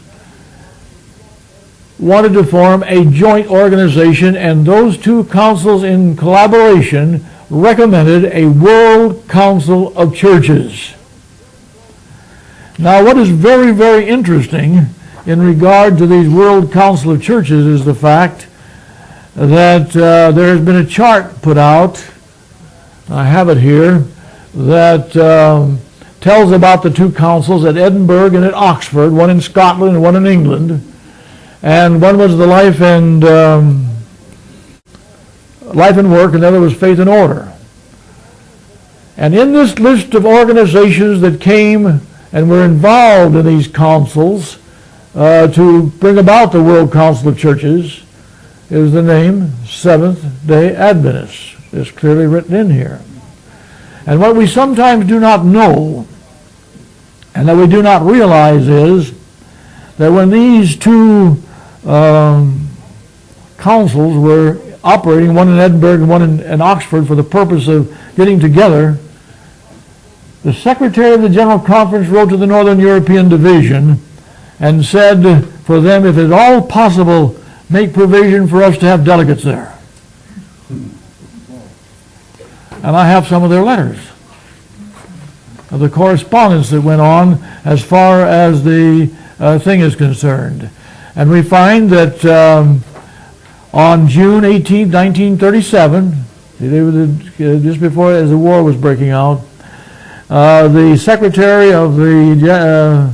wanted to form a joint organization, and those two councils in collaboration recommended a World Council of Churches. Now, what is very, very interesting in regard to these World Council of Churches is the fact that there has been a chart put out, I have it here, that tells about the two councils at Edinburgh and at Oxford, one in Scotland and one in England. And one was the Life and Work, and the other was Faith and Order. And in this list of organizations that came and were involved in these councils to bring about the World Council of Churches is the name Seventh-day Adventists. It's clearly written in here. And what we sometimes do not know and that we do not realize is that when these two councils were operating, one in Edinburgh and one in Oxford, for the purpose of getting together, the Secretary of the General Conference wrote to the Northern European Division and said for them, if at all possible, make provision for us to have delegates there. And I have some of their letters of the correspondence that went on as far as the thing is concerned. And we find that on June 18, 1937, just before as the war was breaking out, the Secretary of the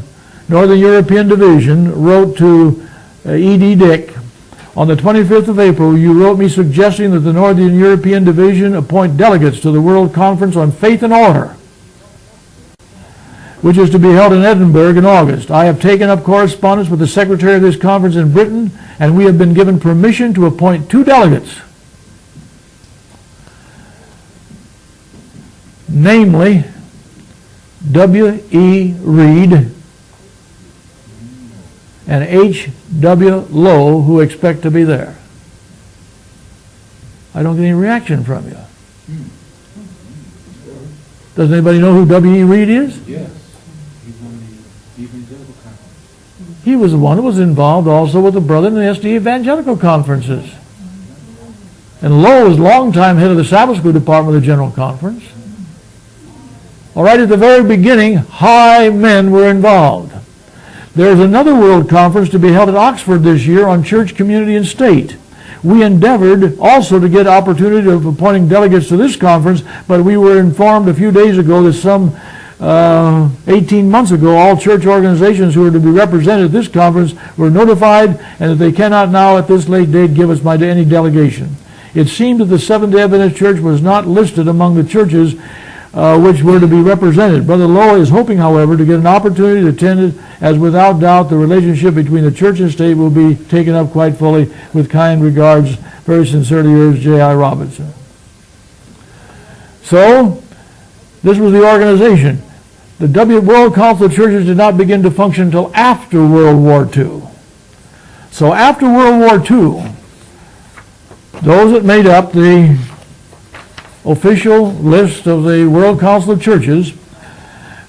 Northern European Division wrote to E.D. Dick, on the 25th of April, you wrote me suggesting that the Northern European Division appoint delegates to the World Conference on Faith and Order, which is to be held in Edinburgh in August. I have taken up correspondence with the Secretary of this conference in Britain, and we have been given permission to appoint 2 delegates, namely W.E. Reed and H.W. Lowe, who expect to be there. I don't get any reaction from you. Does anybody know who W.E. Reed is? Yes. He's on the evangelical conference. He was the one who was involved also with the brother in the SD evangelical conferences. And Lowe was longtime head of the Sabbath School Department of the General Conference. All right, at the very beginning, high men were involved. There's another World Conference to be held at Oxford this year on church, community, and state, We endeavored also to get opportunity of appointing delegates to this conference, but we were informed a few days ago that some 18 months ago, all church organizations who are to be represented at this conference were notified, and that they cannot now at this late date give us any delegation. It seemed that the Seventh-day Adventist Church was not listed among the churches which were to be represented. Brother Lowe is hoping, however, to get an opportunity to attend it, as without doubt the relationship between the church and state will be taken up quite fully. With kind regards, very sincerely yours, J.I. Robinson. So, this was the organization. The World Council of Churches did not begin to function until after World War II. So after World War II, those that made up the official list of the World Council of Churches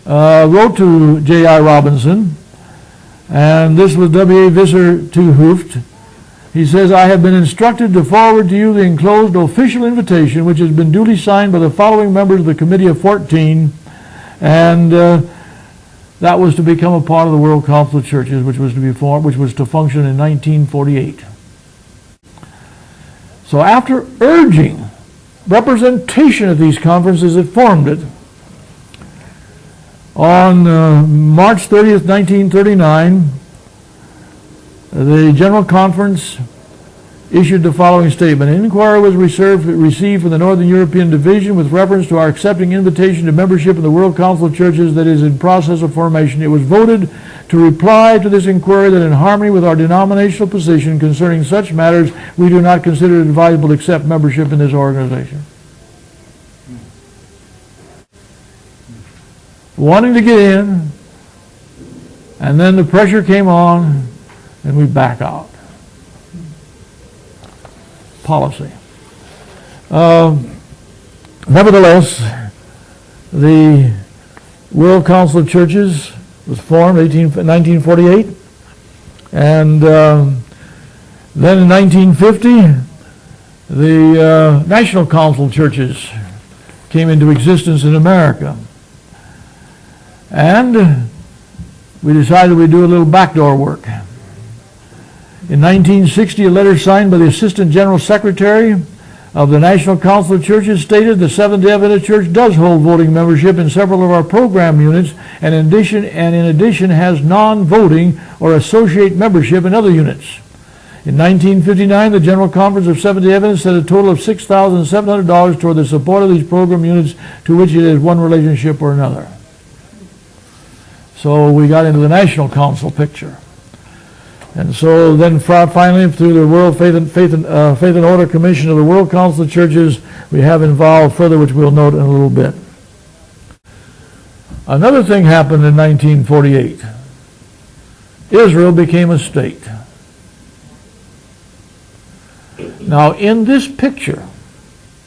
wrote to J.I. Robinson, and this was W.A. Visser to Hooft. He says, I have been instructed to forward to you the enclosed official invitation, which has been duly signed by the following members of the Committee of 14, and that was to become a part of the World Council of Churches, which was to be formed, which was to function in 1948. So after urging representation at these conferences, it formed it. On March 30th, 1939, the General Conference issued the following statement. An inquiry was received from the Northern European Division with reference to our accepting invitation to membership in the World Council of Churches that is in process of formation. It was voted to reply to this inquiry that in harmony with our denominational position concerning such matters, we do not consider it advisable to accept membership in this organization. Wanting to get in, and then the pressure came on, and we back out. Policy. Nevertheless, the World Council of Churches was formed in 1948, and then in 1950, the National Council of Churches came into existence in America. And we decided we'd do a little backdoor work. In 1960, a letter signed by the Assistant General Secretary of the National Council of Churches stated the Seventh-day Adventist Church does hold voting membership in several of our program units, and in addition has non-voting or associate membership in other units. In 1959, the General Conference of Seventh-day Adventists set a total of $6,700 toward the support of these program units, to which it is one relationship or another. So we got into the National Council picture. And so then finally, through the World Faith and Order Commission of the World Council of Churches, we have involved further, which we'll note in a little bit. Another thing happened in 1948. Israel became a state. Now, in this picture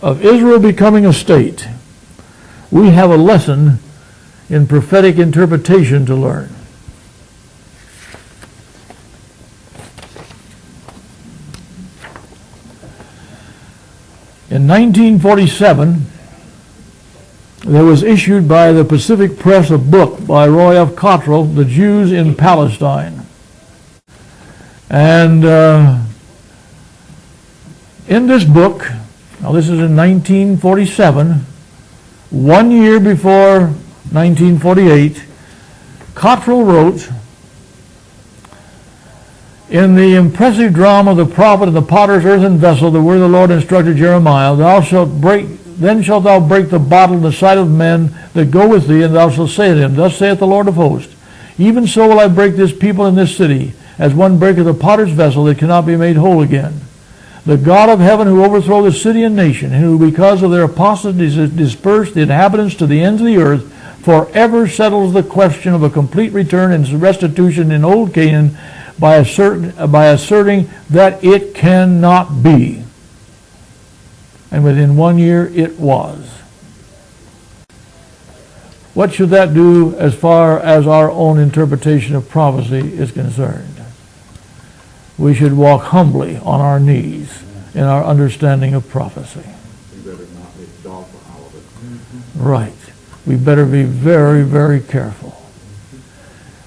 of Israel becoming a state, we have a lesson in prophetic interpretation to learn. In 1947, there was issued by the Pacific Press a book by Roy F. Cottrell, The Jews in Palestine. And in this book, now this is in 1947, 1 year before 1948, Cottrell wrote, in the impressive drama of the prophet and the potter's earthen vessel, the word of the Lord instructed Jeremiah, then shalt thou break the bottle in the sight of men that go with thee, and thou shalt say to them, thus saith the Lord of hosts, even so will I break this people in this city, as one breaketh a potter's vessel that cannot be made whole again. The God of heaven, who overthrow the city and nation, and who because of their apostasy dispersed the inhabitants to the ends of the earth, forever settles the question of a complete return and restitution in old Canaan by asserting that it cannot be. And within 1 year it was. What should that do as far as our own interpretation of prophecy is concerned? We should walk humbly on our knees in our understanding of prophecy. You better not make dogma out of it. Right. We better be very, very careful.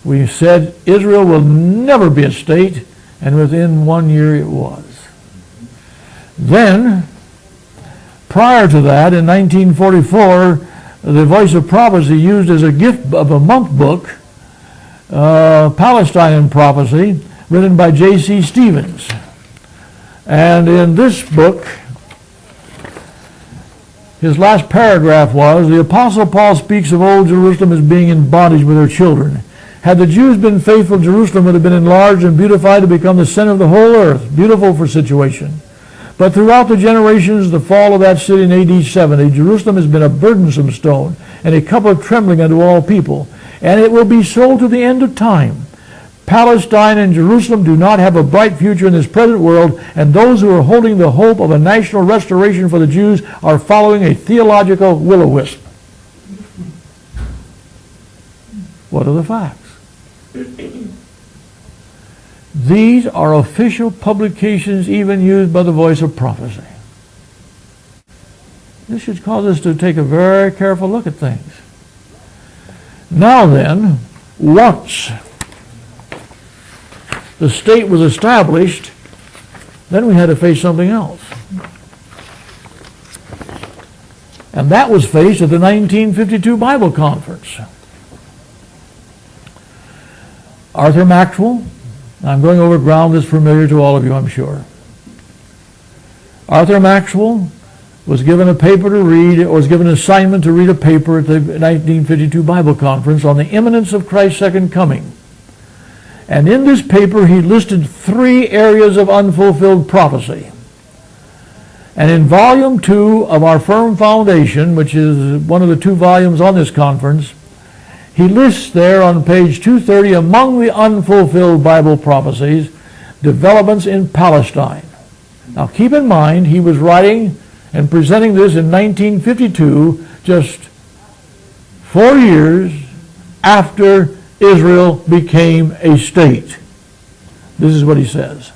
We said Israel will never be a state, and within 1 year it was. Then, prior to that, in 1944, the Voice of Prophecy used as a gift of a month book, Palestine and Prophecy, written by J.C. Stevens. And in this book, his last paragraph was, the Apostle Paul speaks of old Jerusalem as being in bondage with her children. Had the Jews been faithful, Jerusalem would have been enlarged and beautified to become the center of the whole earth. Beautiful for situation. But throughout the generations, the fall of that city in AD 70, Jerusalem has been a burdensome stone and a cup of trembling unto all people. And it will be so to the end of time. Palestine and Jerusalem do not have a bright future in this present world, and those who are holding the hope of a national restoration for the Jews are following a theological will-o-wisp. What are the facts? These are official publications even used by the Voice of Prophecy. This should cause us to take a very careful look at things. Now then, once the state was established, then we had to face something else. And that was faced at the 1952 Bible Conference. Arthur Maxwell, I'm going over ground that's familiar to all of you, I'm sure. Arthur Maxwell was given a paper to read, or was given an assignment to read a paper at the 1952 Bible Conference on the imminence of Christ's second coming. And in this paper, he listed 3 areas of unfulfilled prophecy. And in Volume 2 of our Firm Foundation, which is one of the 2 volumes on this conference, he lists there on page 230, among the unfulfilled Bible prophecies, developments in Palestine. Now keep in mind, he was writing and presenting this in 1952, just 4 years after Israel became a state. This is what he says.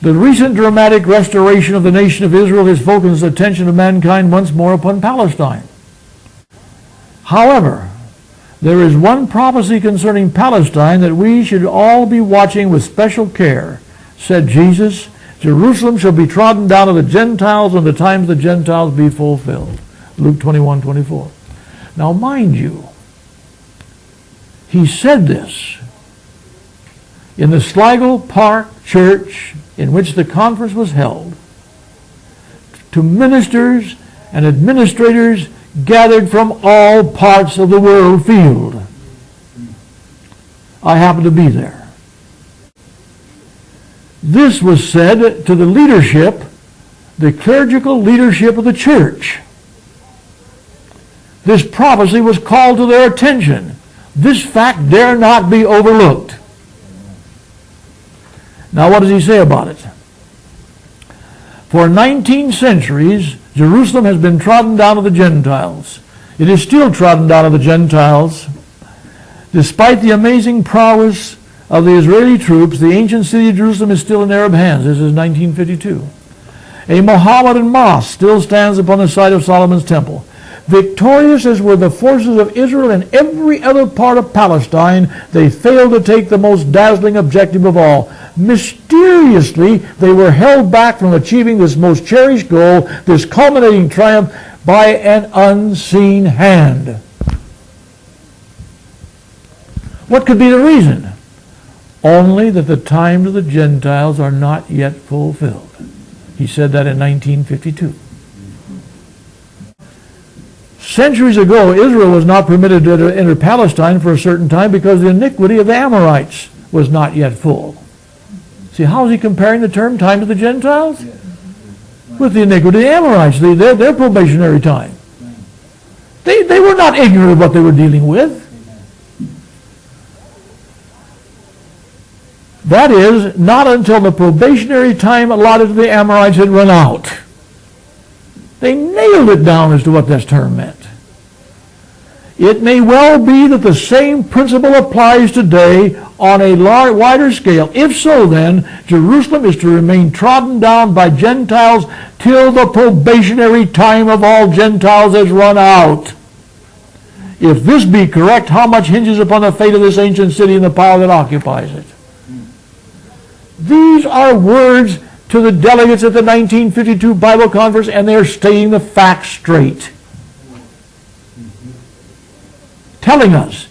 The recent dramatic restoration of the nation of Israel has focused the attention of mankind once more upon Palestine. However, there is one prophecy concerning Palestine that we should all be watching with special care. Said Jesus, Jerusalem shall be trodden down of the Gentiles when the times of the Gentiles be fulfilled. Luke 21:24. Now mind you, he said this in the Sligo Park Church in which the conference was held to ministers and administrators gathered from all parts of the world field. I happened to be there. This was said to the leadership, the clerical leadership of the church. This prophecy was called to their attention. This fact dare not be overlooked. Now what does he say about it? For 19 centuries, Jerusalem has been trodden down of the Gentiles. It is still trodden down of the Gentiles. Despite the amazing prowess of the Israeli troops, the ancient city of Jerusalem is still in Arab hands. This is 1952. A Mohammedan mosque still stands upon the site of Solomon's temple. Victorious as were the forces of Israel in every other part of Palestine, they failed to take the most dazzling objective of all. Mysteriously, they were held back from achieving this most cherished goal, this culminating triumph, by an unseen hand. What could be the reason? Only that the times of the Gentiles are not yet fulfilled. He said that in 1952. Centuries ago, Israel was not permitted to enter Palestine for a certain time because the iniquity of the Amorites was not yet full. See, how is he comparing the term time to the Gentiles? With the iniquity of the Amorites, their probationary time. They were not ignorant of what they were dealing with. That is, not until the probationary time allotted to the Amorites had run out. They nailed it down as to what this term meant. It may well be that the same principle applies today on a wider scale. If so, then, Jerusalem is to remain trodden down by Gentiles till the probationary time of all Gentiles has run out. If this be correct, how much hinges upon the fate of this ancient city and the power that occupies it? These are words to the delegates at the 1952 Bible Conference, and they're stating the facts straight. Telling us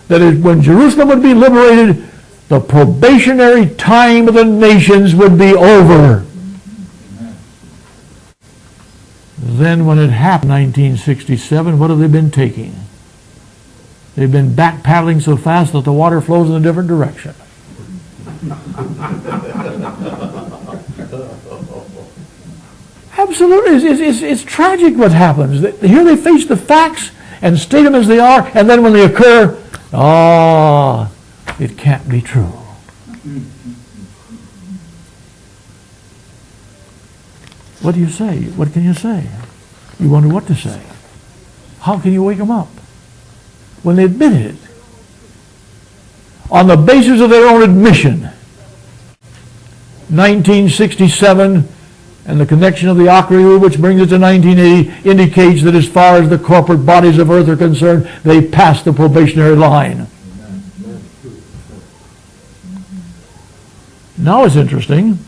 that when Jerusalem would be liberated, the probationary time of the nations would be over. Then when it happened, 1967, what have they been taking? They've been back paddling so fast that the water flows in a different direction. Absolutely. It's tragic what happens. Here they face the facts and state them as they are, and then when they occur, it can't be true. What do you say? What can you say? You wonder what to say. How can you wake them up when they admit it? On the basis of their own admission, 1967 and the connection of the Acre Rule, which brings it to 1980, indicates that as far as the corporate bodies of earth are concerned, they passed the probationary line. Now it's interesting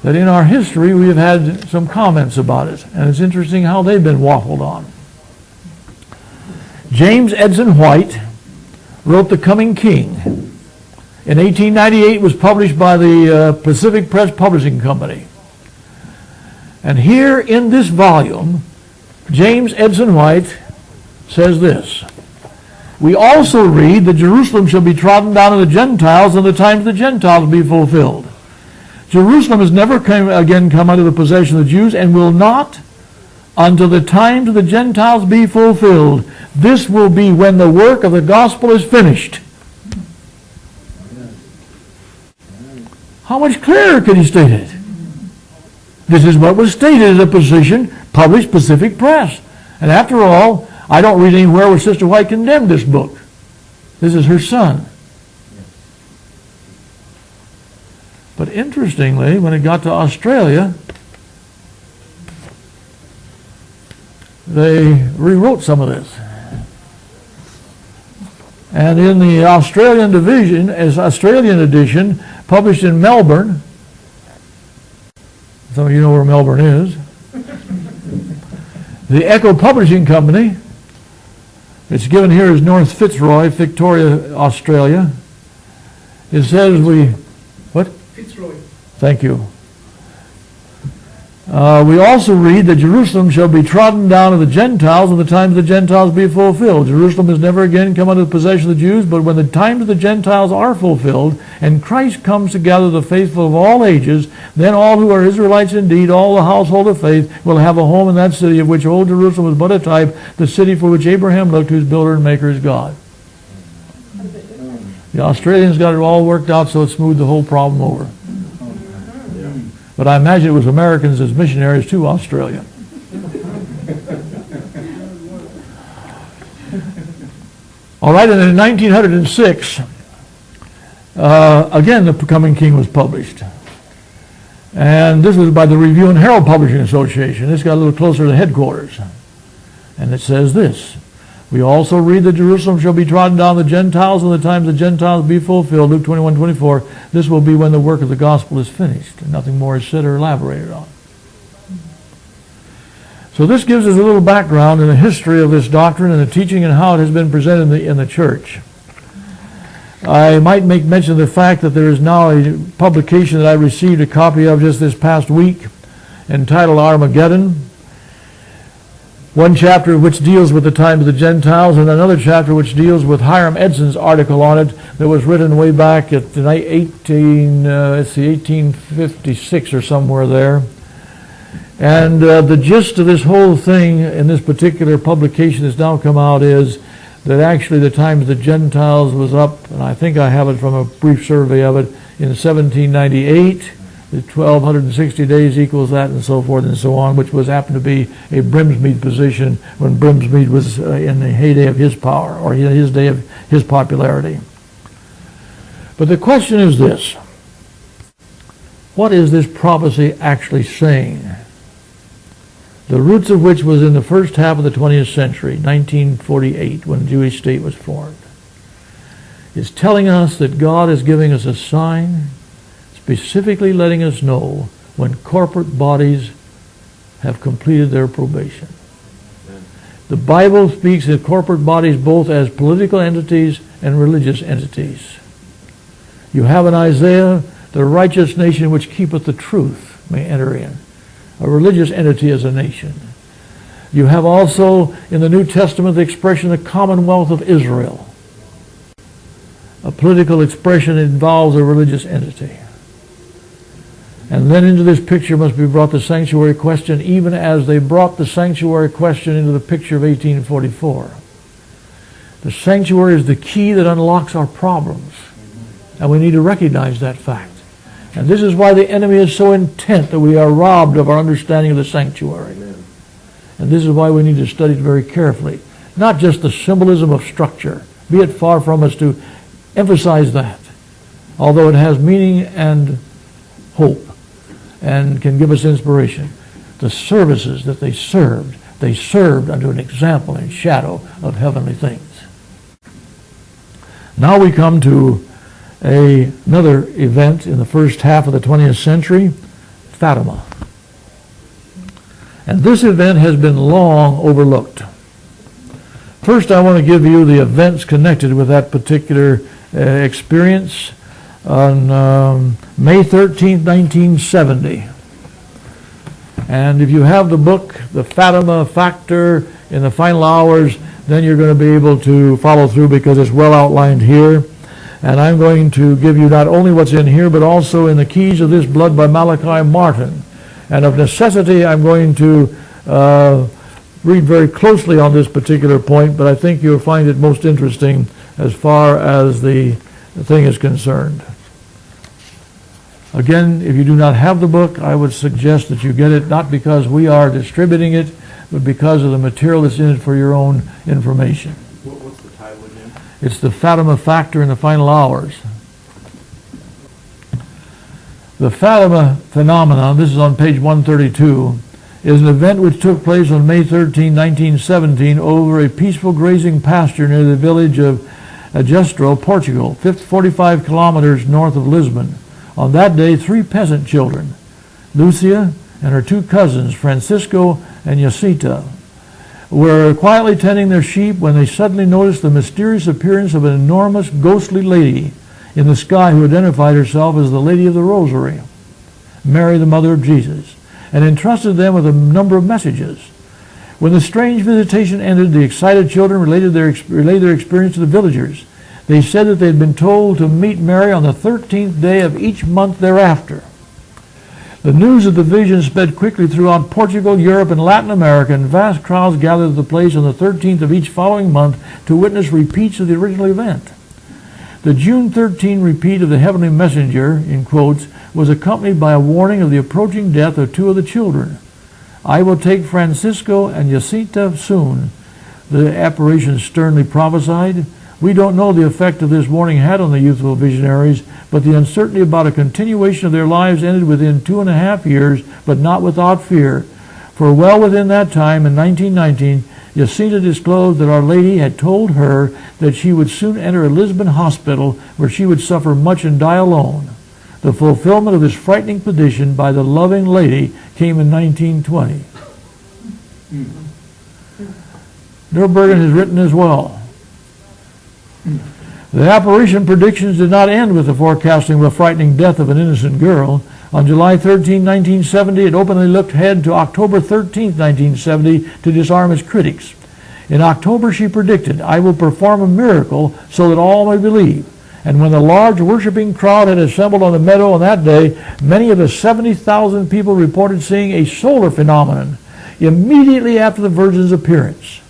that in our history we have had some comments about it, and it's interesting how they've been waffled on. James Edson White wrote The Coming King. In 1898 was published by the Pacific Press Publishing Company. And here in this volume, James Edson White says this: we also read that Jerusalem shall be trodden down of the Gentiles, and the times of the Gentiles be fulfilled. Jerusalem has never again come under the possession of the Jews, and will not until the times of the Gentiles be fulfilled. This will be when the work of the gospel is finished. How much clearer could he state it? This is what was stated as a position published Pacific Press. And after all, I don't read anywhere where Sister White condemned this book. This is her son. But interestingly, when it got to Australia, they rewrote some of this. And in the Australian edition, published in Melbourne, some of you know where Melbourne is, the Echo Publishing Company, it's given here as North Fitzroy, Victoria, Australia. It says what? Fitzroy. Thank you. We also read that Jerusalem shall be trodden down of the Gentiles, and the times of the Gentiles be fulfilled. Jerusalem has never again come under the possession of the Jews, but when the times of the Gentiles are fulfilled, and Christ comes to gather the faithful of all ages, then all who are Israelites indeed, all the household of faith, will have a home in that city, of which old Jerusalem was but a type, the city for which Abraham looked, whose builder and maker is God. The Australians got it all worked out so it smoothed the whole problem over. But I imagine it was Americans as missionaries to Australia. All right, and in 1906, again, The Coming King was published. And this was by the Review and Herald Publishing Association. This got a little closer to headquarters. And it says this: we also read that Jerusalem shall be trodden down the Gentiles, and the times of the Gentiles be fulfilled. Luke 21:24. This will be when the work of the gospel is finished, and nothing more is said or elaborated on. So this gives us a little background in the history of this doctrine and the teaching and how it has been presented in the church. I might make mention of the fact that there is now a publication that I received a copy of just this past week, entitled Armageddon. One chapter which deals with the time of the Gentiles, and another chapter which deals with Hiram Edson's article on it that was written way back at 1856 or somewhere there. And the gist of this whole thing in this particular publication that's now come out is that actually the time of the Gentiles was up, and I think I have it from a brief survey of it, in 1798. The 1,260 days equals that, and so forth and so on, which was happened to be a Brimsmead position when Brimsmead was in the heyday of his power, or his day of his popularity. But the question is this: what is this prophecy actually saying? The roots of which was in the first half of the 20th century, 1948, when the Jewish state was formed. It's telling us that God is giving us a sign, specifically letting us know when corporate bodies have completed their probation. The Bible speaks of corporate bodies both as political entities and religious entities. You have in Isaiah, the righteous nation which keepeth the truth may enter in. A religious entity as a nation. You have also in the New Testament the expression the Commonwealth of Israel. A political expression involves a religious entity. And then into this picture must be brought the sanctuary question, even as they brought the sanctuary question into the picture of 1844. The sanctuary is the key that unlocks our problems. And we need to recognize that fact. And this is why the enemy is so intent that we are robbed of our understanding of the sanctuary. Amen. And this is why we need to study it very carefully. Not just the symbolism of structure. Be it far from us to emphasize that. Although it has meaning and hope and can give us inspiration. The services that they served unto an example and shadow of heavenly things. Now we come to another event in the first half of the 20th century, Fatima. And this event has been long overlooked. First, I want to give you the events connected with that particular experience on May 13, 1970. And if you have the book, The Fatima Factor in the Final Hours, then you're going to be able to follow through because it's well outlined here. And I'm going to give you not only what's in here, but also in The Keys of This Blood by Malachi Martin. And of necessity, I'm going to read very closely on this particular point, but I think you'll find it most interesting as far as the thing is concerned. Again, if you do not have the book, I would suggest that you get it, not because we are distributing it, but because of the material that's in it for your own information. What's the title again? It's The Fatima Factor in the Final Hours. The Fatima phenomenon, this is on page 132, is an event which took place on May 13, 1917 over a peaceful grazing pasture near the village of Agestro, Portugal, 45 kilometers north of Lisbon. On that day, 3 peasant children, Lucia and her 2 cousins, Francisco and Jacinta, were quietly tending their sheep when they suddenly noticed the mysterious appearance of an enormous ghostly lady in the sky who identified herself as the Lady of the Rosary, Mary, the Mother of Jesus, and entrusted them with a number of messages. When the strange visitation ended, the excited children relayed their experience to the villagers. They said that they had been told to meet Mary on the 13th day of each month thereafter. The news of the vision sped quickly throughout Portugal, Europe, and Latin America, and vast crowds gathered at the place on the 13th of each following month to witness repeats of the original event. The June 13 repeat of the heavenly messenger, in quotes, was accompanied by a warning of the approaching death of 2 of the children. I will take Francisco and Jacinta soon, the apparition sternly prophesied. We don't know the effect of this warning had on the youthful visionaries, but the uncertainty about a continuation of their lives ended within 2.5 years, but not without fear. For well within that time, in 1919, Jacinta disclosed that Our Lady had told her that she would soon enter a Lisbon hospital where she would suffer much and die alone. The fulfillment of this frightening prediction by the loving lady came in 1920. Nuremberg has written as well. The apparition predictions did not end with the forecasting of a frightening death of an innocent girl. On July 13, 1970, it openly looked ahead to October 13, 1970, to disarm its critics. In October, she predicted, I will perform a miracle so that all may believe. And when the large worshiping crowd had assembled on the meadow on that day, many of the 70,000 people reported seeing a solar phenomenon immediately after the Virgin's appearance.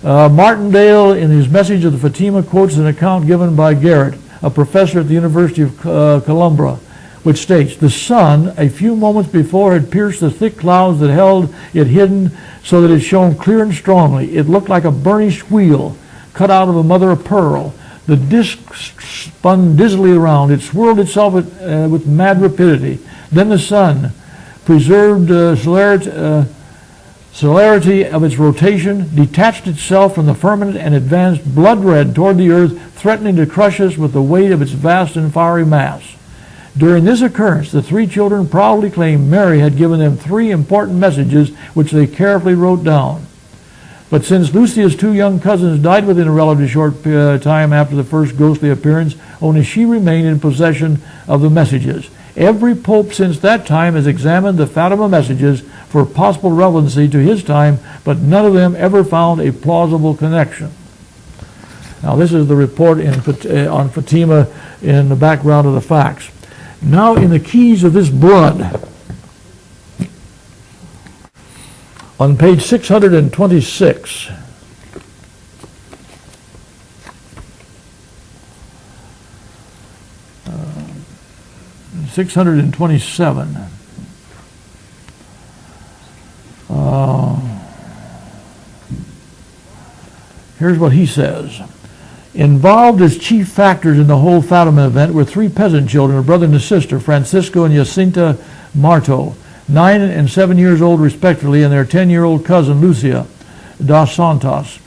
Martindale, in his message of the Fatima, quotes an account given by Garrett, a professor at the University of Columbia, which states, the sun, a few moments before, had pierced the thick clouds that held it hidden so that it shone clear and strongly. It looked like a burnished wheel cut out of a mother of pearl. The disk spun dizzily around. It swirled itself with mad rapidity. Then the sun, preserved celerity of its rotation, detached itself from the firmament and advanced blood red toward the earth, threatening to crush us with the weight of its vast and fiery mass. During this occurrence, the three children proudly claimed Mary had given them 3 important messages which they carefully wrote down. But since Lucia's 2 young cousins died within a relatively short time after the first ghostly appearance, only she remained in possession of the messages. Every pope since that time has examined the Fatima messages for possible relevancy to his time, but none of them ever found a plausible connection. Now this is the report on Fatima in the background of the facts. Now in the keys of this blood, on page 626, uh, 627, here's what he says. Involved as chief factors in the whole Fatima event were 3 peasant children, a brother and a sister, Francisco and Jacinta Marto, 9 and 7 years old respectively, and their 10-year-old cousin Lucia dos Santos.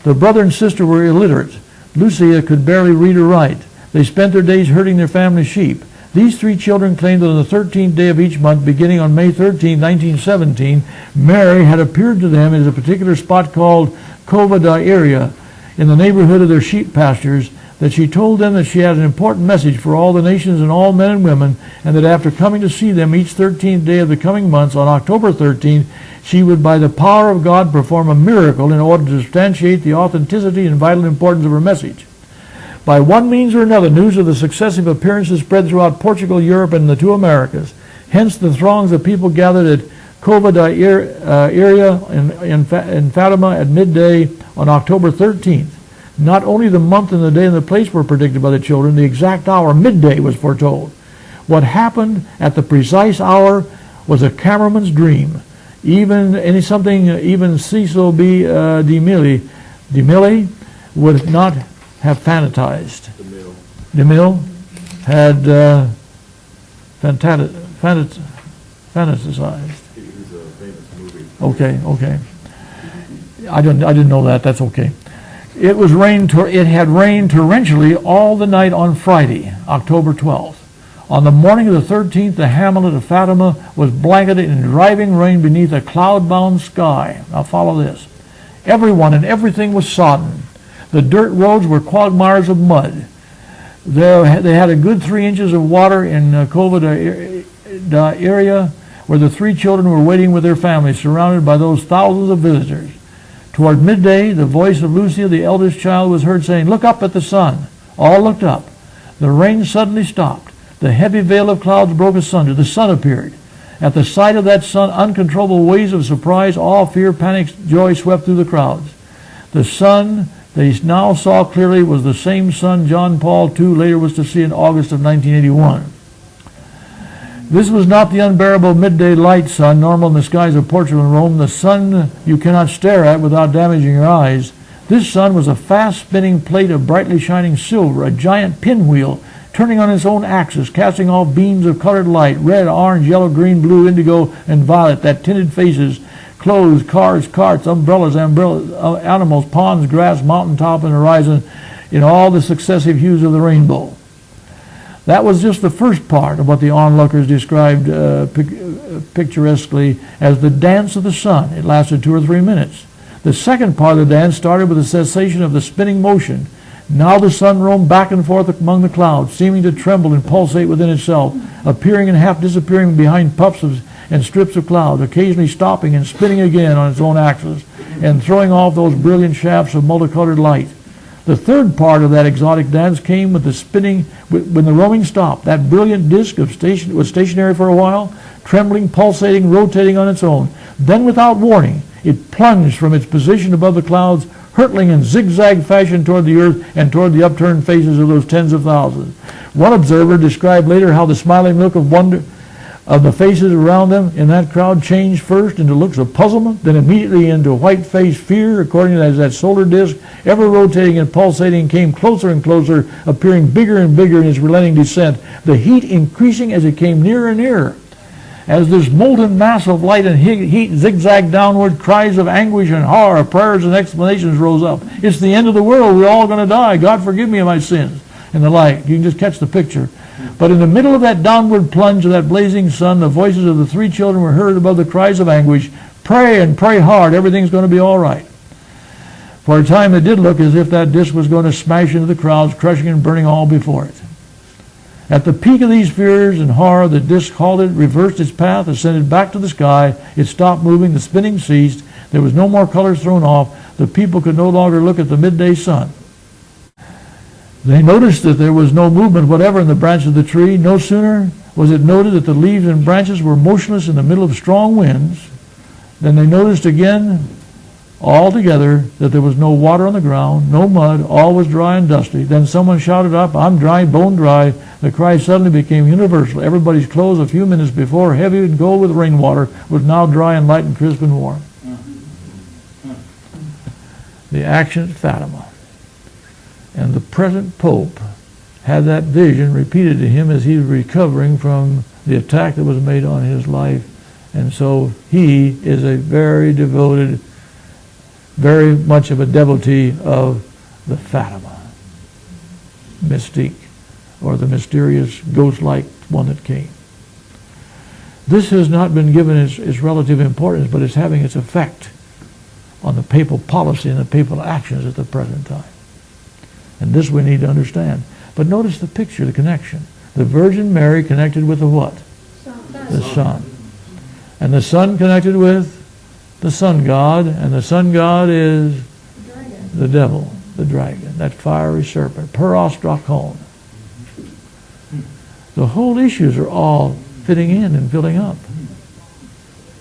The brother and sister were illiterate. Lucia could barely read or write. They spent their days herding their family sheep. These 3 children claimed that on the 13th day of each month, beginning on May 13, 1917, Mary had appeared to them in a particular spot called Cova da Iria, in the neighborhood of their sheep pastures, that she told them that she had an important message for all the nations and all men and women, and that after coming to see them each 13th day of the coming months, on October 13th, she would by the power of God perform a miracle in order to substantiate the authenticity and vital importance of her message. By one means or another, news of the successive appearances spread throughout Portugal, Europe, and the 2 Americas. Hence the throngs of people gathered at Cova da Iria in Fatima at midday on October 13th. Not only the month and the day and the place were predicted by the children, the exact hour, midday, was foretold. What happened at the precise hour was a cameraman's dream. Even Cecil B. DeMille would not have fantasized. DeMille had fantasized. He's a famous movie. Okay. I didn't know that. That's okay. It had rained torrentially all the night on Friday, October 12th. On the morning of the 13th, the hamlet of Fatima was blanketed in driving rain beneath a cloud-bound sky. Now follow this. Everyone and everything was sodden. The dirt roads were quagmires of mud. They had a good 3 inches of water in Cova da Iria, where the 3 children were waiting with their families, surrounded by those thousands of visitors. Toward midday, the voice of Lucia, the eldest child, was heard saying, "Look up at the sun." All looked up. The rain suddenly stopped. The heavy veil of clouds broke asunder. The sun appeared. At the sight of that sun, uncontrollable waves of surprise, awe, fear, panic, joy swept through the crowds. The sun they now saw clearly was the same sun John Paul II later was to see in August of 1981. This was not the unbearable midday light sun normal in the skies of Portugal and Rome, the sun you cannot stare at without damaging your eyes. This sun was a fast-spinning plate of brightly shining silver, a giant pinwheel turning on its own axis, casting off beams of colored light, red, orange, yellow, green, blue, indigo, and violet, that tinted faces, clothes, cars, carts, umbrellas, animals, ponds, grass, mountaintop, and horizon, in all the successive hues of the rainbow. That was just the first part of what the onlookers described picturesquely as the dance of the sun. It lasted 2 or 3 minutes. The second part of the dance started with the cessation of the spinning motion. Now the sun roamed back and forth among the clouds, seeming to tremble and pulsate within itself, appearing and half disappearing behind puffs and strips of cloud, occasionally stopping and spinning again on its own axis, and throwing off those brilliant shafts of multicolored light. The third part of that exotic dance came with the spinning, when the roaming stopped. That brilliant disk was stationary for a while, trembling, pulsating, rotating on its own. Then, without warning, it plunged from its position above the clouds, hurtling in zigzag fashion toward the earth and toward the upturned faces of those tens of thousands. One observer described later how the smiling look of wonder of the faces around them in that crowd changed first into looks of puzzlement, then immediately into white-faced fear, according to that solar disk, ever rotating and pulsating, came closer and closer, appearing bigger and bigger in its relenting descent, the heat increasing as it came nearer and nearer. As this molten mass of light and heat zigzagged downward, cries of anguish and horror, prayers and explanations rose up. "It's the end of the world. We're all going to die. God forgive me of my sins," and the like. You can just catch the picture. But in the middle of that downward plunge of that blazing sun, the voices of the three children were heard above the cries of anguish. Pray and pray hard. Everything's going to be all right. For a time it did look as if that disc was going to smash into the crowds, crushing and burning all before it. At the peak of these fears and horror, the disc halted, reversed its path, ascended back to the sky. It stopped moving. The spinning ceased. There was no more colors thrown off. The people could no longer look at the midday sun. They noticed that there was no movement whatever in the branch of the tree. No sooner was it noted that the leaves and branches were motionless in the middle of strong winds than they noticed again altogether that there was no water on the ground, no mud, all was dry and dusty. Then someone shouted up, "I'm dry, bone dry." The cry suddenly became universal. Everybody's clothes a few minutes before, heavy and cold with rainwater, was now dry and light and crisp and warm. The action at Fatima. And the present Pope had that vision repeated to him as he was recovering from the attack that was made on his life. And so he is a very devoted, very much of a devotee of the Fatima mystique, or the mysterious ghost-like one that came. This has not been given its relative importance, but it's having its effect on the papal policy and the papal actions at the present time. And this we need to understand. But notice the picture, the connection. The Virgin Mary connected with the what? The Son. And the Son connected with the Sun God, and the Sun God is the devil, the dragon, that fiery serpent, Peros Drakon. The whole issues are all fitting in and filling up.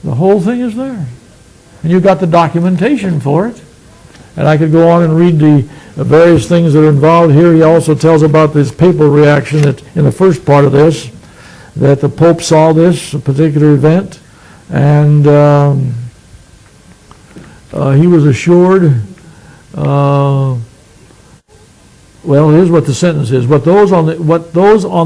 The whole thing is there. And you've got the documentation for it. And I could go on and read the various things that are involved here. He also tells about this papal reaction that in the first part of this, that the Pope saw this particular event, and he was assured, well, here's what the sentence is. What those on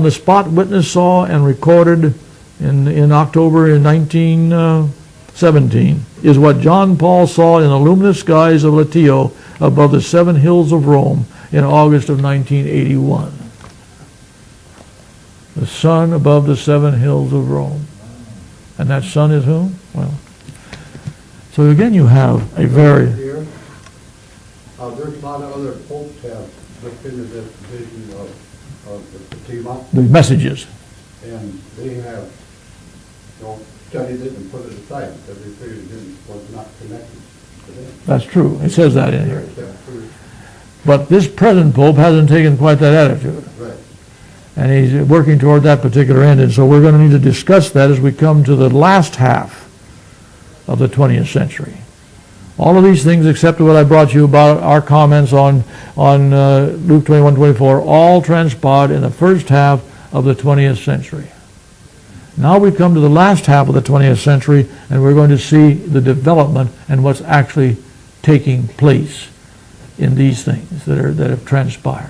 the spot witnessed saw and recorded in October in 1917 is what John Paul saw in the luminous skies of Latio above the 7 hills of Rome in August of 1981. The sun above the 7 hills of Rome. And that sun is whom? Well, so again you have a very... There's a lot of other popes have looked into this vision of the Fatima, the messages. and they have, studied it and put it aside because they figured it was not connected to them. That's true. It says that in here. Except for- But this present Pope hasn't taken quite that attitude. Right. And he's working toward that particular end. And so we're going to need to discuss that as we come to the last half of the 20th century. All of these things, except what I brought you about our comments on Luke 21:24, all transpired in the first half of the 20th century. Now we come to the last half of the 20th century, and we're going to see the development and what's actually taking place in these things that have transpired.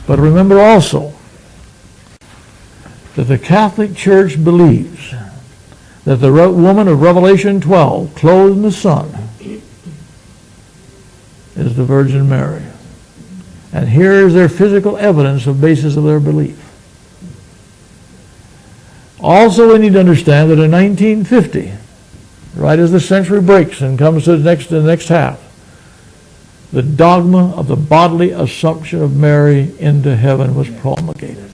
But remember also that the Catholic Church believes that the woman of Revelation 12, clothed in the sun, is the Virgin Mary. And here is their physical evidence of basis of their belief. Also, we need to understand that in 1950, right as the century breaks and comes to the next half, the dogma of the bodily assumption of Mary into heaven was promulgated.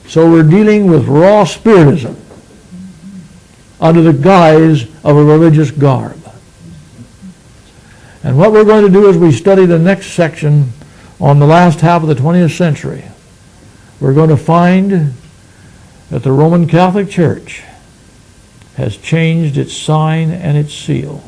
So we're dealing with raw spiritism under the guise of a religious garb. And what we're going to do as we study the next section on the last half of the 20th century, we're going to find that the Roman Catholic Church has changed its sign and its seal.